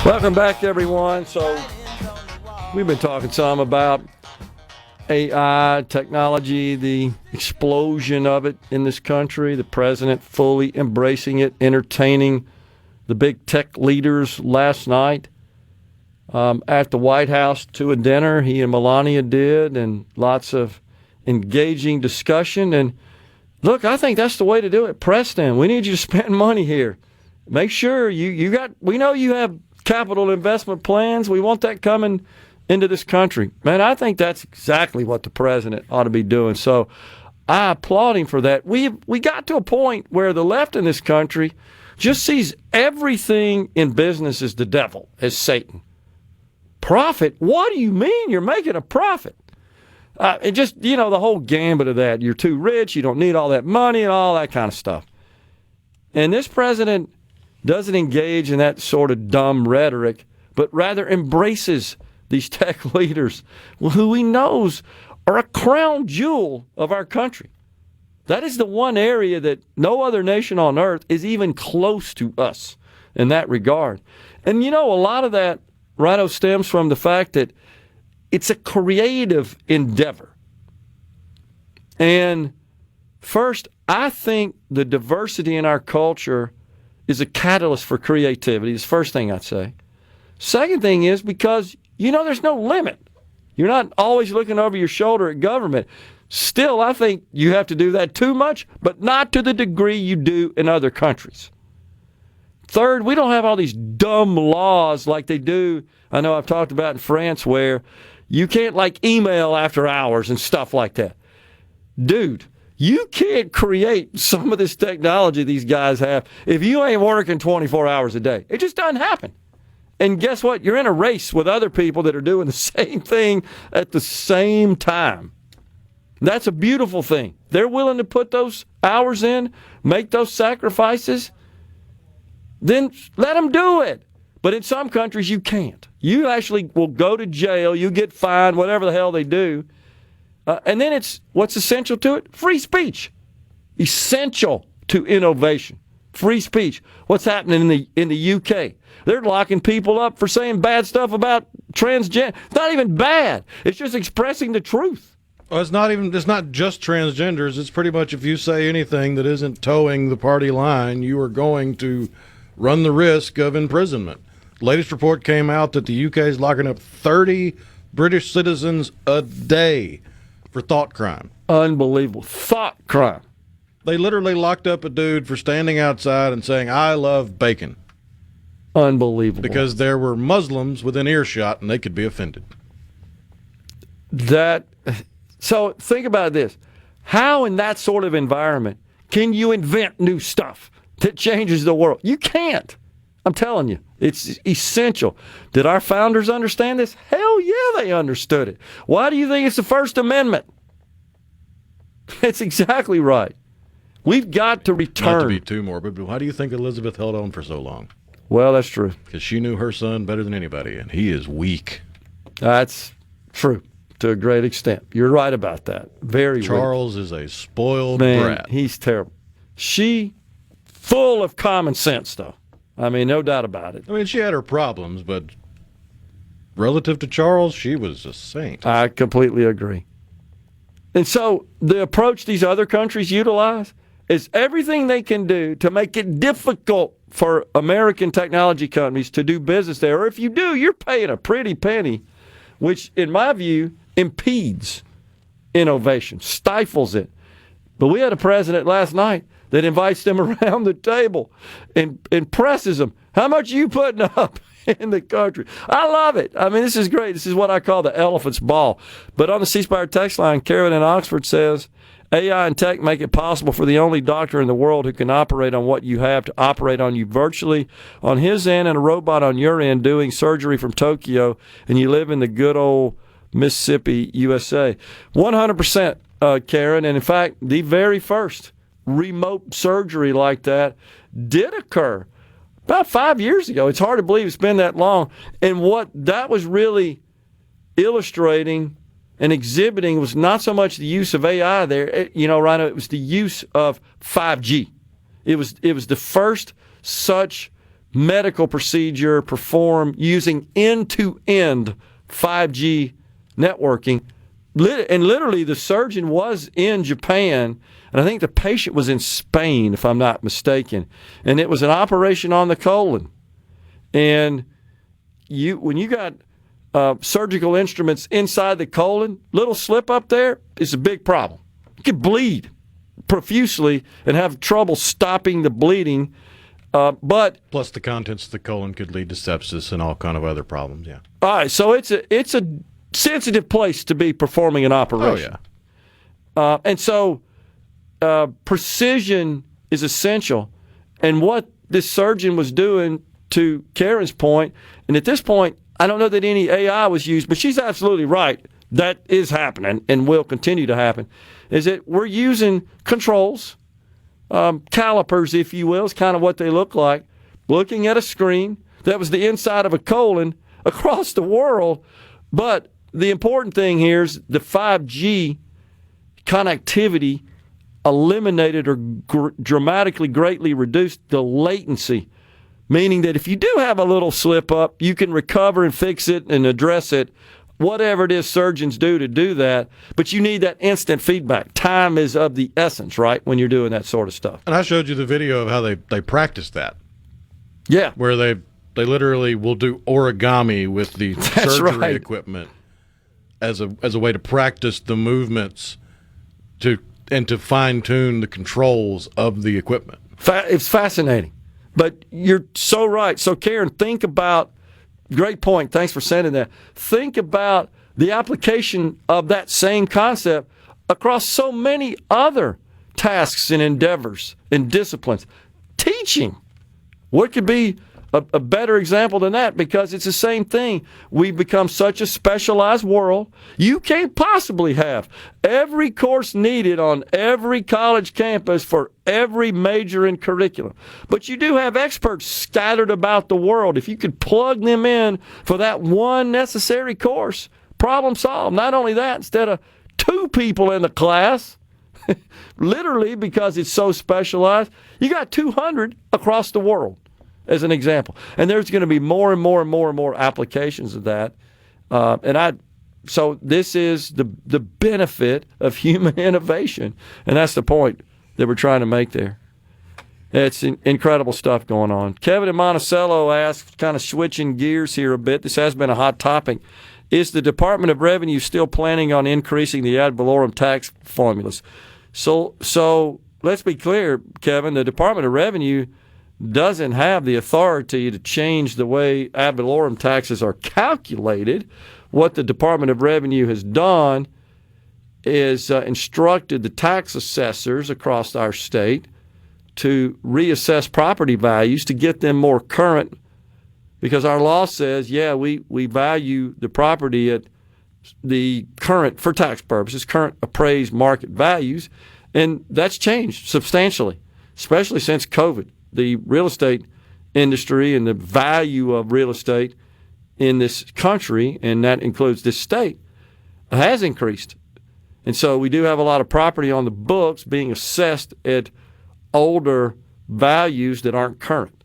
Welcome back, everyone. So we've been talking some about AI, technology, the explosion of it in this country, the president fully embracing it, entertaining the big tech leaders last night at the White House to a dinner he and Melania did, and lots of engaging discussion. And look, I think that's the way to do it. Preston, we need you to spend money here. Make sure we know you have capital investment plans. We want that coming into this country. Man, I think that's exactly what the president ought to be doing. So I applaud him for that. We got to a point where the left in this country just sees everything in business as the devil, as Satan. Profit? What do you mean you're making a profit? It just, the whole gambit of that. You're too rich, you don't need all that money and all that kind of stuff. And this president doesn't engage in that sort of dumb rhetoric, but rather embraces these tech leaders who he knows are a crown jewel of our country. That is the one area that no other nation on earth is even close to us in that regard. And a lot of that, Rhino, stems from the fact that it's a creative endeavor. And first, I think the diversity in our culture is a catalyst for creativity. Is the first thing I'd say. Second thing is because, there's no limit. You're not always looking over your shoulder at government. Still, I think you have to do that too much, but not to the degree you do in other countries. Third, we don't have all these dumb laws like they do, I know I've talked about in France, where you can't email after hours and stuff like that. Dude, you can't create some of this technology these guys have if you ain't working 24 hours a day. It just doesn't happen. And guess what? You're in a race with other people that are doing the same thing at the same time. That's a beautiful thing. They're willing to put those hours in, make those sacrifices, then let them do it. But in some countries, you can't. You actually will go to jail, you get fined, whatever the hell they do. And then what's essential to it? Free speech. Essential to innovation. Free speech. What's happening in the UK? They're locking people up for saying bad stuff about transgender. It's not even bad. It's just expressing the truth. Well, it's not just transgenders. It's pretty much if you say anything that isn't towing the party line, you are going to run the risk of imprisonment. Latest report came out that the UK is locking up 30 British citizens a day for thought crime. Unbelievable. Thought crime. They literally locked up a dude for standing outside and saying, "I love bacon." Unbelievable. Because there were Muslims within earshot and they could be offended. So think about this. How in that sort of environment can you invent new stuff that changes the world? You can't. I'm telling you. It's essential. Did our founders understand this? Hell yeah, they understood it. Why do you think it's the First Amendment? That's exactly right. We've got to return. Not to be too morbid, but why do you think Elizabeth held on for so long? Well, that's true. Because she knew her son better than anybody, and he is weak. That's true to a great extent. You're right about that. Very weak. Charles is a spoiled brat. He's terrible. She, full of common sense, though. I mean, no doubt about it. I mean, she had her problems, but relative to Charles, she was a saint. I completely agree. And so the approach these other countries utilize is everything they can do to make it difficult for American technology companies to do business there. Or if you do, you're paying a pretty penny, which, in my view, impedes innovation, stifles it. But we had a president last night that invites them around the table and presses them. How much are you putting up in the country? I love it. I mean, this is great. This is what I call the elephant's ball. But on the C Spire text line, Karen in Oxford says, AI and tech make it possible for the only doctor in the world who can operate on what you have to operate on you virtually on his end and a robot on your end doing surgery from Tokyo, and you live in the good old Mississippi, USA. 100%, Karen. And in fact, the very first remote surgery like that did occur about 5 years ago. It's hard to believe it's been that long. And what that was really illustrating and exhibiting was not so much the use of AI there, Rhino, it was the use of 5G. It was the first such medical procedure performed using end-to-end 5G networking. And literally the surgeon was in Japan, and I think the patient was in Spain, if I'm not mistaken. And it was an operation on the colon. And when you got surgical instruments inside the colon, little slip up there is a big problem. You could bleed profusely and have trouble stopping the bleeding. But plus the contents of the colon could lead to sepsis and all kind of other problems. Yeah. All right, so it's a sensitive place to be performing an operation. Oh yeah. And so precision is essential. And what this surgeon was doing, to Karen's point, and at this point, I don't know that any AI was used, but she's absolutely right. That is happening and will continue to happen, is that we're using controls, calipers, if you will, is kind of what they look like, looking at a screen that was the inside of a colon across the world. But the important thing here is the 5G connectivity eliminated or dramatically greatly reduced the latency, meaning that if you do have a little slip up, you can recover and fix it and address it, whatever it is surgeons do to do that. But you need that instant feedback. Time is of the essence, right, when you're doing that sort of stuff. And I showed you the video of how they practice that. Yeah. Where they literally will do origami with the surgery equipment as a way to practice the movements to fine-tune the controls of the equipment. It's fascinating. But you're so right. So, Karen, think about, great point. Thanks for sending that. Think about the application of that same concept across so many other tasks and endeavors and disciplines. Teaching. What could be a better example than that? Because it's the same thing. We've become such a specialized world. You can't possibly have every course needed on every college campus for every major and curriculum. But you do have experts scattered about the world. If you could plug them in for that one necessary course, problem solved. Not only that, instead of 2 people in the class, literally because it's so specialized, you got 200 across the world, as an example. And there's going to be more and more and more and more applications of that. So this is the benefit of human innovation. And that's the point that we're trying to make there. It's incredible stuff going on. Kevin in Monticello asks, kind of switching gears here a bit, this has been a hot topic. Is the Department of Revenue still planning on increasing the ad valorem tax formulas? So let's be clear, Kevin, the Department of Revenue doesn't have the authority to change the way ad valorem taxes are calculated. What the Department of Revenue has done is instructed the tax assessors across our state to reassess property values to get them more current, because our law says, we value the property at the current, for tax purposes, current appraised market values, and that's changed substantially, especially since COVID. The real estate industry and the value of real estate in this country, and that includes this state, has increased. And so we do have a lot of property on the books being assessed at older values that aren't current.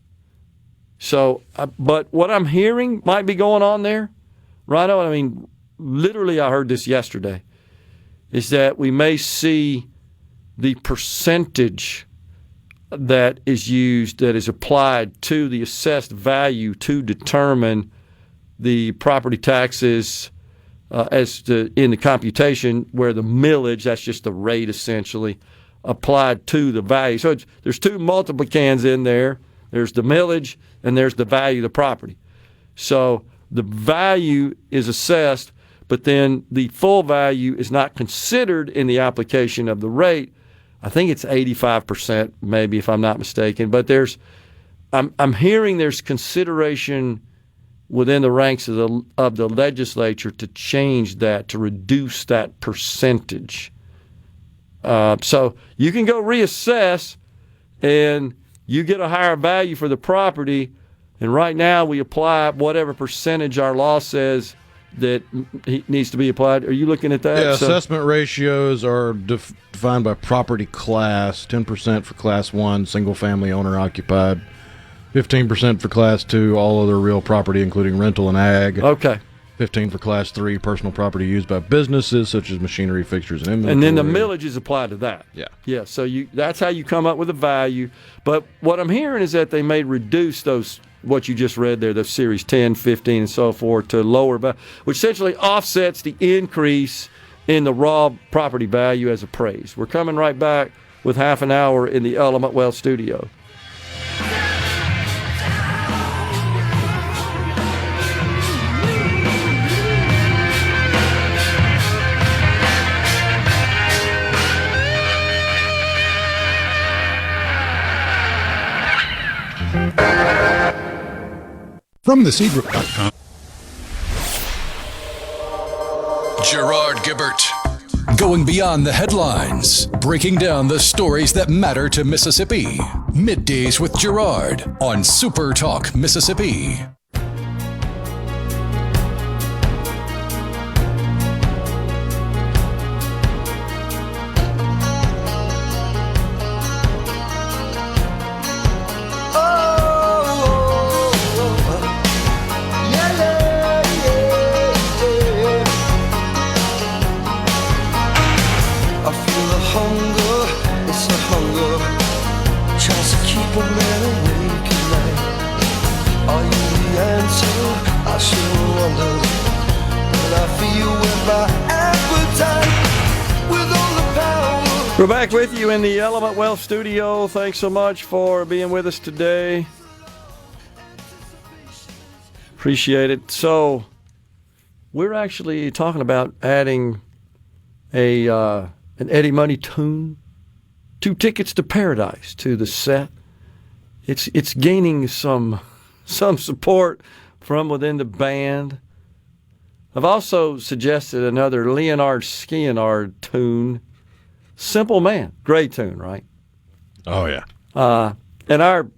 So, but what I'm hearing might be going on there, Rhino, I mean, literally I heard this yesterday, is that we may see the percentage that is used, that is applied to the assessed value to determine the property taxes in the computation, where the millage, that's just the rate essentially, applied to the value. So there's 2 multiplicans in there. There's the millage and there's the value of the property. So the value is assessed, but then the full value is not considered in the application of the rate. I think it's 85%, maybe, if I'm not mistaken. But I'm hearing there's consideration within the ranks of the legislature to change that, to reduce that percentage. So you can go reassess, and you get a higher value for the property. And right now we apply whatever percentage our law says that needs to be applied. Are you looking at that? Yeah, assessment ratios are defined by property class, 10% for Class 1, single-family owner-occupied, 15% for Class 2, all other real property, including rental and ag. Okay. 15 for Class 3, personal property used by businesses, such as machinery, fixtures, and inventory. And then the millage is applied to that. Yeah. Yeah, so that's how you come up with a value. But what I'm hearing is that they may reduce those, what you just read there, the series 10, 15, and so forth, to lower, which essentially offsets the increase in the raw property value as appraised. We're coming right back with half an hour in the Element Well studio. From theseagroup.com. Gerard Gibert. Going beyond the headlines, breaking down the stories that matter to Mississippi. Middays with Gerard on SuperTalk Mississippi. We're back with you in the Element Well studio. Thanks so much for being with us today. Appreciate it. So, we're actually talking about adding an Eddie Money tune, 2 Tickets to Paradise, to the set. It's gaining some support from within the band. I've also suggested another Leonard Skinner tune. Simple Man. Great tune, right? Oh, yeah. And our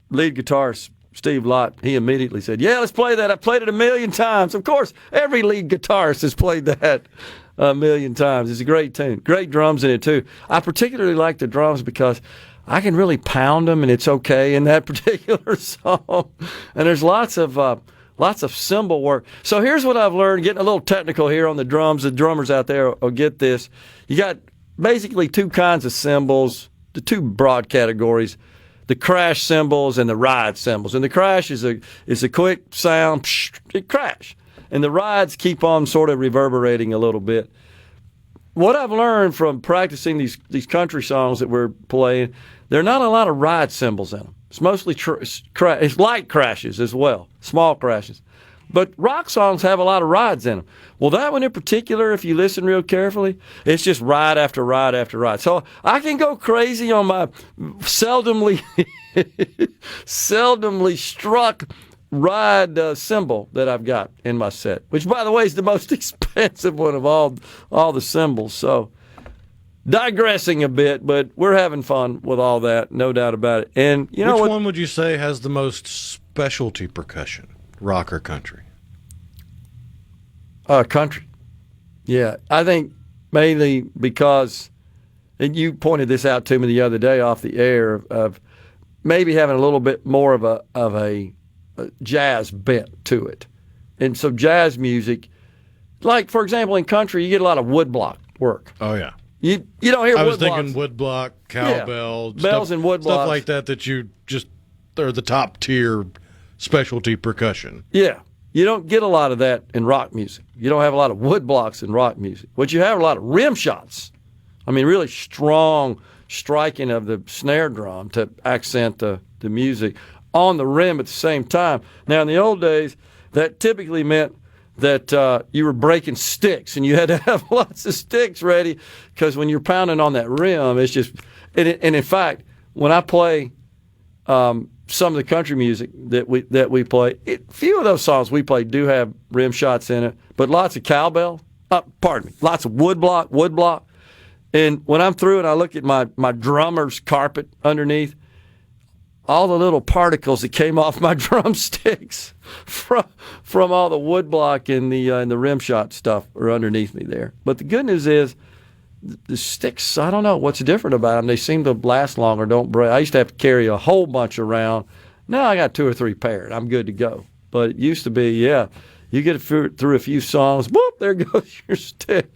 lead guitarist, Steve Lott, he immediately said, yeah, let's play that. I've played it 1,000,000 times. Of course, every lead guitarist has played that 1,000,000 times. It's a great tune. Great drums in it, too. I particularly like the drums because I can really pound them, and it's okay in that particular song. And there's lots of cymbal work. So here's what I've learned, getting a little technical here on the drums. The drummers out there will get this. You got basically 2 kinds of cymbals, the 2 broad categories, the crash cymbals and the ride cymbals. And the crash is a quick sound, it crash. And the rides keep on sort of reverberating a little bit. What I've learned from practicing these country songs that we're playing, there are not a lot of ride cymbals in them. It's mostly it's light crashes as well, small crashes. But rock songs have a lot of rides in them. Well, that one in particular, if you listen real carefully, it's just ride after ride after ride. So I can go crazy on my seldomly struck ride cymbal that I've got in my set, which, by the way, is the most expensive one of all the cymbals. So digressing a bit, but we're having fun with all that, no doubt about it. And you know which one would you say has the most specialty percussion? Rock or country? Country. Yeah, I think mainly because, and you pointed this out to me the other day off the air, of maybe having a little bit more of a jazz bent to it. And so jazz music, like, for example, in country, you get a lot of woodblock work. Oh, yeah. You don't hear woodblocks. I was thinking woodblock, cowbell, yeah, bells and woodblocks. Stuff like that you just are the top tier specialty percussion. Yeah. You don't get a lot of that in rock music. You don't have a lot of woodblocks in rock music. But you have a lot of rim shots. I mean, really strong striking of the snare drum to accent the music on the rim at the same time. Now, in the old days, that typically meant that you were breaking sticks, and you had to have lots of sticks ready, because when you're pounding on that rim, it's just – and in fact, when I play some of the country music that we play, few of those songs we play do have rim shots in it, but lots of cowbell, lots of woodblock. And when I'm through and I look at my drummer's carpet underneath, all the little particles that came off my drumsticks from all the woodblock and the rim shot stuff are underneath me there. But the good news is the sticks, I don't know what's different about them. They seem to last longer, don't break. I used to have to carry a whole bunch around. Now I got 2 or 3 pairs. I'm good to go. But it used to be, yeah, you get through a few songs, whoop, there goes your stick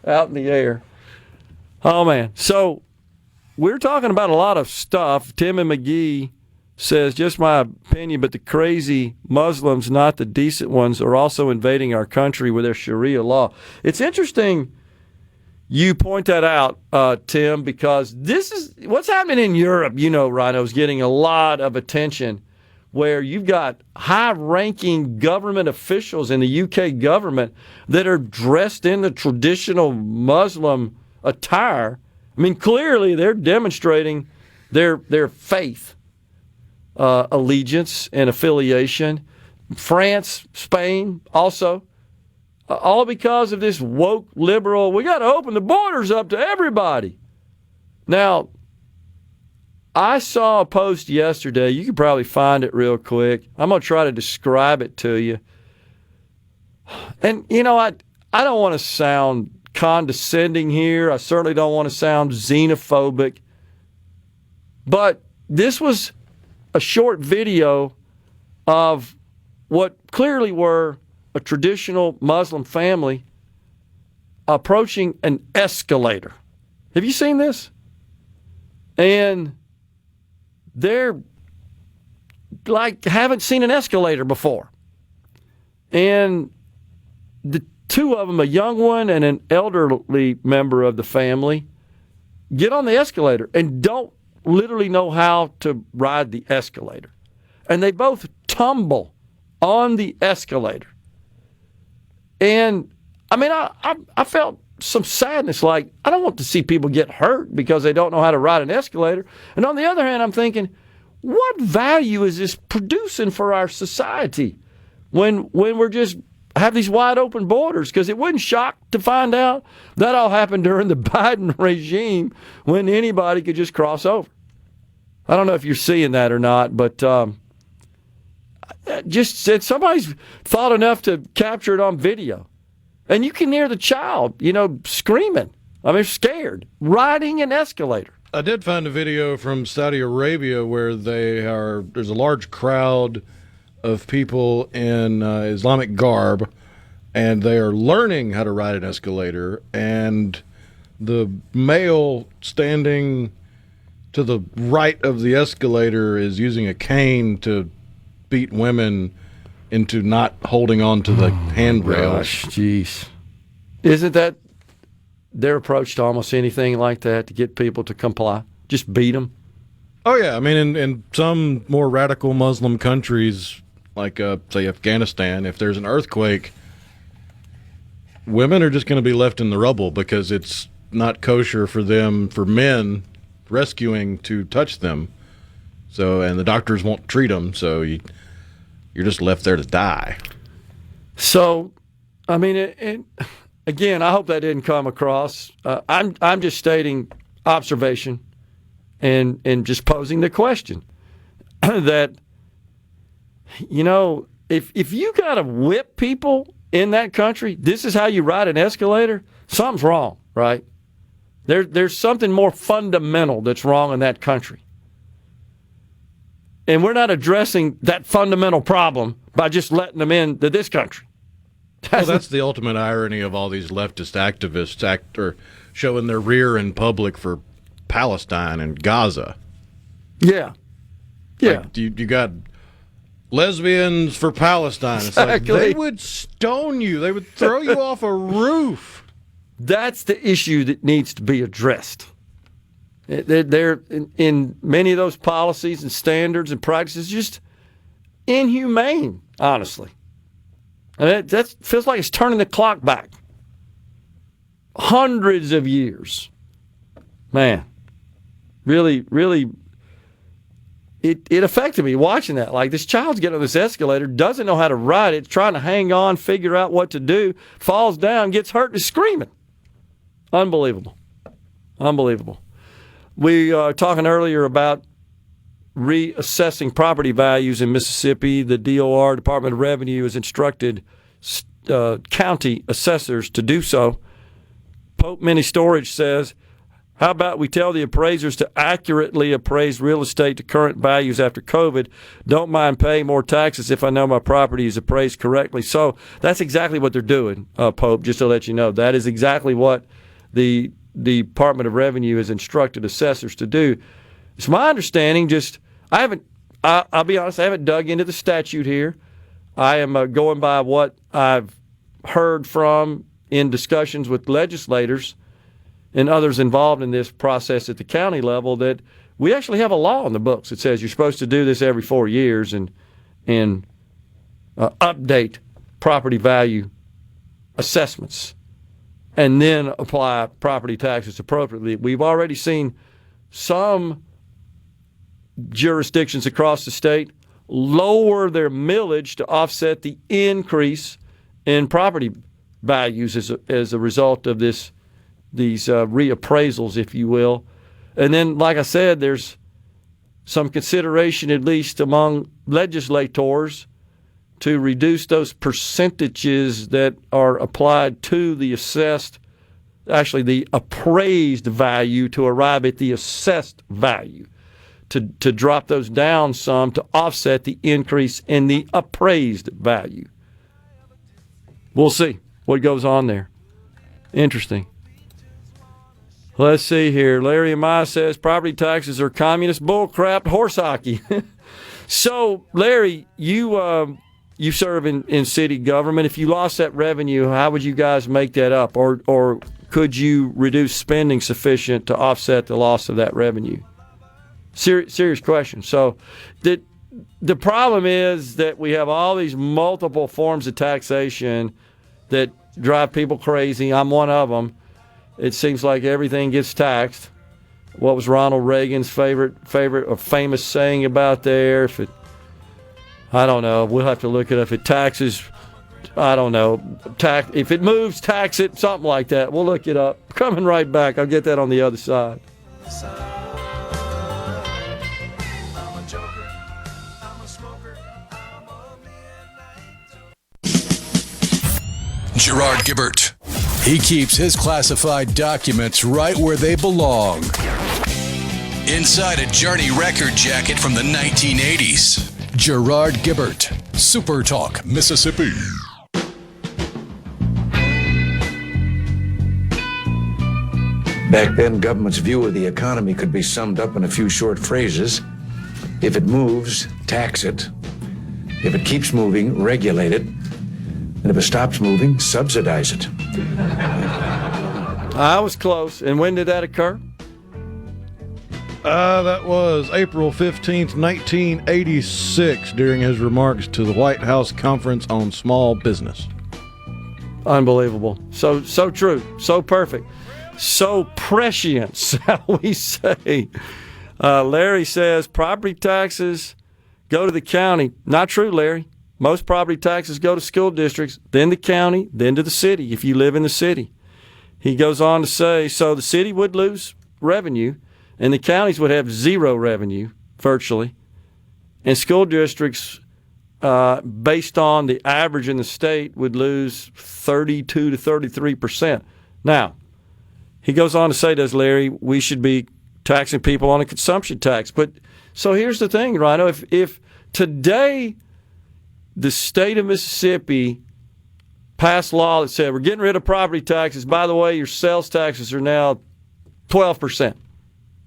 out in the air. Oh, man. So we're talking about a lot of stuff. Tim and McGee says, just my opinion, but the crazy Muslims, not the decent ones, are also invading our country with their Sharia law. It's interesting you point that out, Tim, because this is what's happening in Europe. You know, Rhino is getting a lot of attention, where you've got high-ranking government officials in the UK government that are dressed in the traditional Muslim attire. I mean, clearly they're demonstrating their faith, allegiance, and affiliation. France, Spain, also. All because of this woke liberal, we got to open the borders up to everybody. Now, I saw a post yesterday. You could probably find it real quick. I'm going to try to describe it to you. And, you know, I don't want to sound condescending here. I certainly don't want to sound xenophobic. But this was a short video of what clearly were a traditional Muslim family approaching an escalator. Have you seen this? And they're like haven't seen an escalator before. And the two of them, a young one and an elderly member of the family, get on the escalator and don't literally know how to ride the escalator. And they both tumble on the escalator. And, I mean, I felt some sadness, like, I don't want to see people get hurt because they don't know how to ride an escalator. And on the other hand, I'm thinking, what value is this producing for our society when we're just have these wide open borders? Because it wouldn't shock to find out that all happened during the Biden regime when anybody could just cross over. I don't know if you're seeing that or not, but just said somebody's thought enough to capture it on video. And you can hear the child, you know, screaming. I mean, scared, riding an escalator. I did find a video from Saudi Arabia where there's a large crowd of people in Islamic garb, and they are learning how to ride an escalator, and the male standing to the right of the escalator is using a cane to beat women into not holding on to the handrails. Gosh, jeez. Isn't that their approach to almost anything like that, to get people to comply? Just beat them? Oh, yeah. I mean, in some more radical Muslim countries, like, say, Afghanistan, if there's an earthquake, women are just going to be left in the rubble because it's not kosher for men rescuing to touch them. So, and the doctors won't treat them, so you're just left there to die. So, I mean, again, I hope that didn't come across. I'm just stating observation and just posing the question that, you know, if you got to whip people in that country, this is how you ride an escalator, something's wrong, right? There's something more fundamental that's wrong in that country. And we're not addressing that fundamental problem by just letting them into this country. That's the ultimate irony of all these leftist activists showing their rear in public for Palestine and Gaza. Yeah. Yeah. Like, you got lesbians for Palestine. Exactly. It's like they would stone you. They would throw you off a roof. That's the issue that needs to be addressed. They're in many of those policies and standards and practices just inhumane, honestly. I mean, that feels like it's turning the clock back. Hundreds of years. Man, really, really, it affected me watching that. Like, this child's getting on this escalator, doesn't know how to ride it, trying to hang on, figure out what to do, falls down, gets hurt, and is screaming. Unbelievable. Unbelievable. We were talking earlier about reassessing property values in Mississippi. The DOR, Department of Revenue, has instructed county assessors to do so. Pope Mini Storage says, how about we tell the appraisers to accurately appraise real estate to current values after COVID? Don't mind paying more taxes if I know my property is appraised correctly. So that's exactly what they're doing, Pope, just to let you know. That is exactly what the Department of Revenue has instructed assessors to do. It's my understanding, I'll be honest, I haven't dug into the statute here. I am going by what I've heard from in discussions with legislators. and others involved in this process at the county level that we actually have a law on the books that says you're supposed to do this every 4 years and update property value assessments and then apply property taxes appropriately. We've already seen some jurisdictions across the state lower their millage to offset the increase in property values as a result of these reappraisals, if you will. And then, like I said, there's some consideration, at least among legislators, to reduce those percentages that are applied to the the appraised value to arrive at the assessed value, to drop those down some to offset the increase in the appraised value. We'll see what goes on there. Interesting. Let's see here. Larry Amaya says property taxes are communist bullcrap horse hockey. So, Larry, you serve in city government. If you lost that revenue, how would you guys make that up? Or could you reduce spending sufficient to offset the loss of that revenue? Serious question. So the problem is that we have all these multiple forms of taxation that drive people crazy. I'm one of them. It seems like everything gets taxed. What was Ronald Reagan's favorite or famous saying about there? I don't know. We'll have to look it up. If it taxes, I don't know. If it moves, tax it, something like that. We'll look it up. Coming right back. I'll get that on the other side. Gerard Gibert. He keeps his classified documents right where they belong. Inside a Journey record jacket from the 1980s. Gerard Gibert, SuperTalk, Mississippi. Back then, government's view of the economy could be summed up in a few short phrases. If it moves, tax it. If it keeps moving, regulate it. And if it stops moving, subsidize it. I was close. And when did that occur? That was April 15th, 1986, during his remarks to the White House Conference on Small Business. Unbelievable. So true. So perfect. So prescient, shall we say. Larry says property taxes go to the county. Not true, Larry. Most property taxes go to school districts, then the county, then to the city, if you live in the city. He goes on to say, so the city would lose revenue, and the counties would have zero revenue, virtually. And school districts, based on the average in the state, would lose 32 to 33%. Now, he goes on to say, does Larry, we should be taxing people on a consumption tax. But so here's the thing, Rhino. If today the state of Mississippi passed law that said we're getting rid of property taxes, by the way, your sales taxes are now 12%.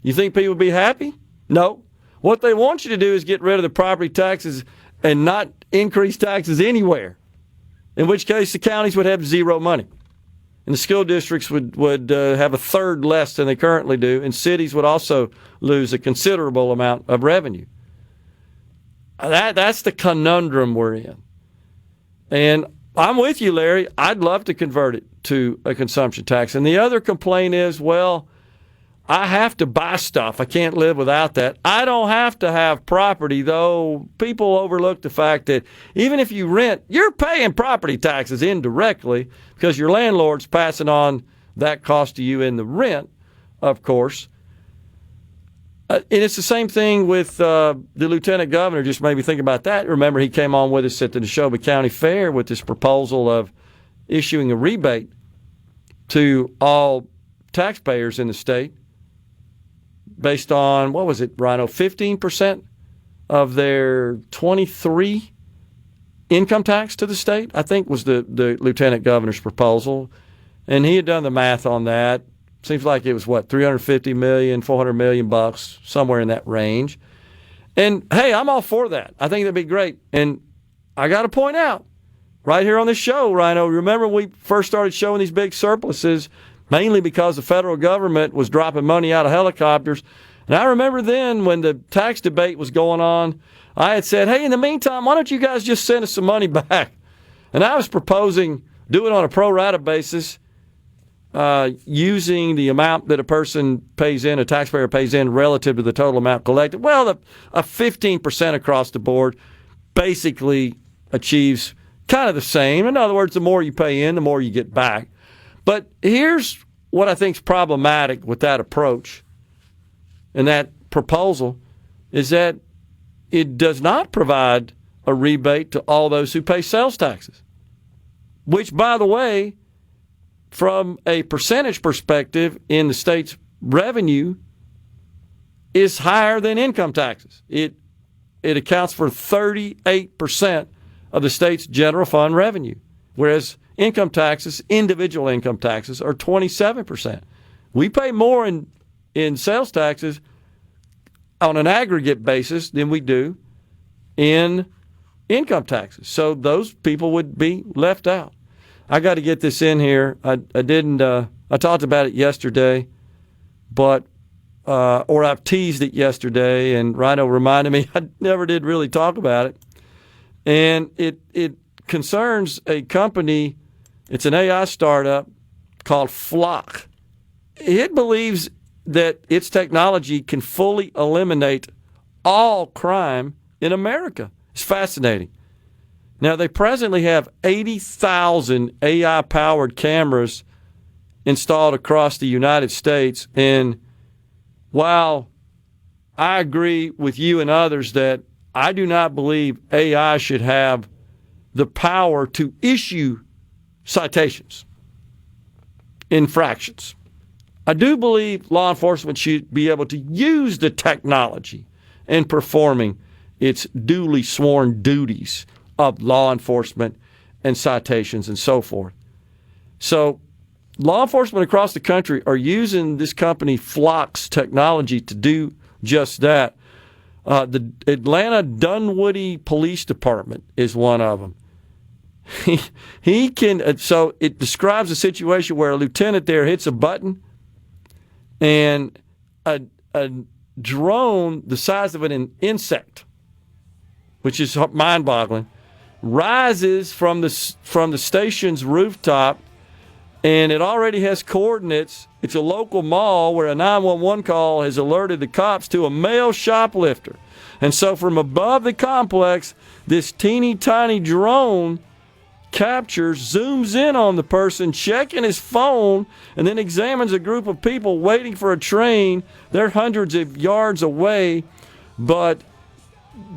You think people would be happy? No. What they want you to do is get rid of the property taxes and not increase taxes anywhere, in which case the counties would have zero money. And the school districts would have a third less than they currently do, and cities would also lose a considerable amount of revenue. That's the conundrum we're in. And I'm with you, Larry. I'd love to convert it to a consumption tax. And the other complaint is, well, I have to buy stuff. I can't live without that. I don't have to have property, though. People overlook the fact that even if you rent, you're paying property taxes indirectly because your landlord's passing on that cost to you in the rent, of course. And it's the same thing with the lieutenant governor. Just maybe think about that. Remember, he came on with us at the Neshoba County Fair with this proposal of issuing a rebate to all taxpayers in the state based on, what was it, Rhino, 15% of their 23 income tax to the state, I think was the lieutenant governor's proposal. And he had done the math on that. Seems like it was, what, $350 million, $400 million bucks, somewhere in that range. And, hey, I'm all for that. I think that'd be great. And I got to point out, right here on this show, Rhino, remember when we first started showing these big surpluses, mainly because the federal government was dropping money out of helicopters. And I remember then when the tax debate was going on, I had said, hey, in the meantime, why don't you guys just send us some money back? And I was proposing do it on a pro rata basis, using the amount that a person pays in, a taxpayer pays in, relative to the total amount collected. Well, a 15% across the board basically achieves kind of the same. In other words, the more you pay in, the more you get back. But here's what I think is problematic with that approach and that proposal is that it does not provide a rebate to all those who pay sales taxes, which, by the way, from a percentage perspective in the state's revenue is higher than income taxes. It accounts for 38% of the state's general fund revenue, whereas income taxes, individual income taxes, are 27%. We pay more in sales taxes on an aggregate basis than we do in income taxes. So those people would be left out. I got to get this in here. I didn't. I talked about it yesterday, but or I've teased it yesterday, and Rhino reminded me I never did really talk about it. And it concerns a company. It's an AI startup called Flock. It believes that its technology can fully eliminate all crime in America. It's fascinating. Now, they presently have 80,000 AI-powered cameras installed across the United States. And while I agree with you and others that I do not believe AI should have the power to issue citations, infractions, I do believe law enforcement should be able to use the technology in performing its duly sworn duties of law enforcement and citations and so forth. So law enforcement across the country are using this company Flock's technology to do just that. The Atlanta Dunwoody Police Department is one of them. He can. So it describes a situation where a lieutenant there hits a button, and a drone the size of an insect, which is mind-boggling, rises from the station's rooftop, and it already has coordinates. It's a local mall where a 911 call has alerted the cops to a male shoplifter. And so from above the complex, this teeny tiny drone zooms in on the person, checking his phone, and then examines a group of people waiting for a train. They're hundreds of yards away, but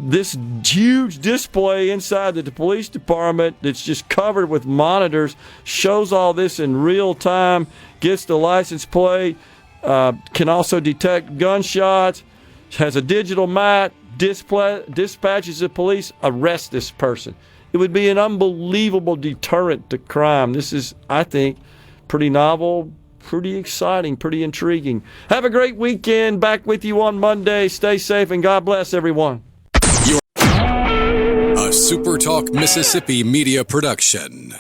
this huge display inside the police department that's just covered with monitors shows all this in real time, gets the license plate, can also detect gunshots, has a digital map, dispatches the police, arrest this person. It would be an unbelievable deterrent to crime. This is, I think, pretty novel, pretty exciting, pretty intriguing. Have a great weekend. Back with you on Monday. Stay safe, and God bless everyone. A SuperTalk Mississippi media production.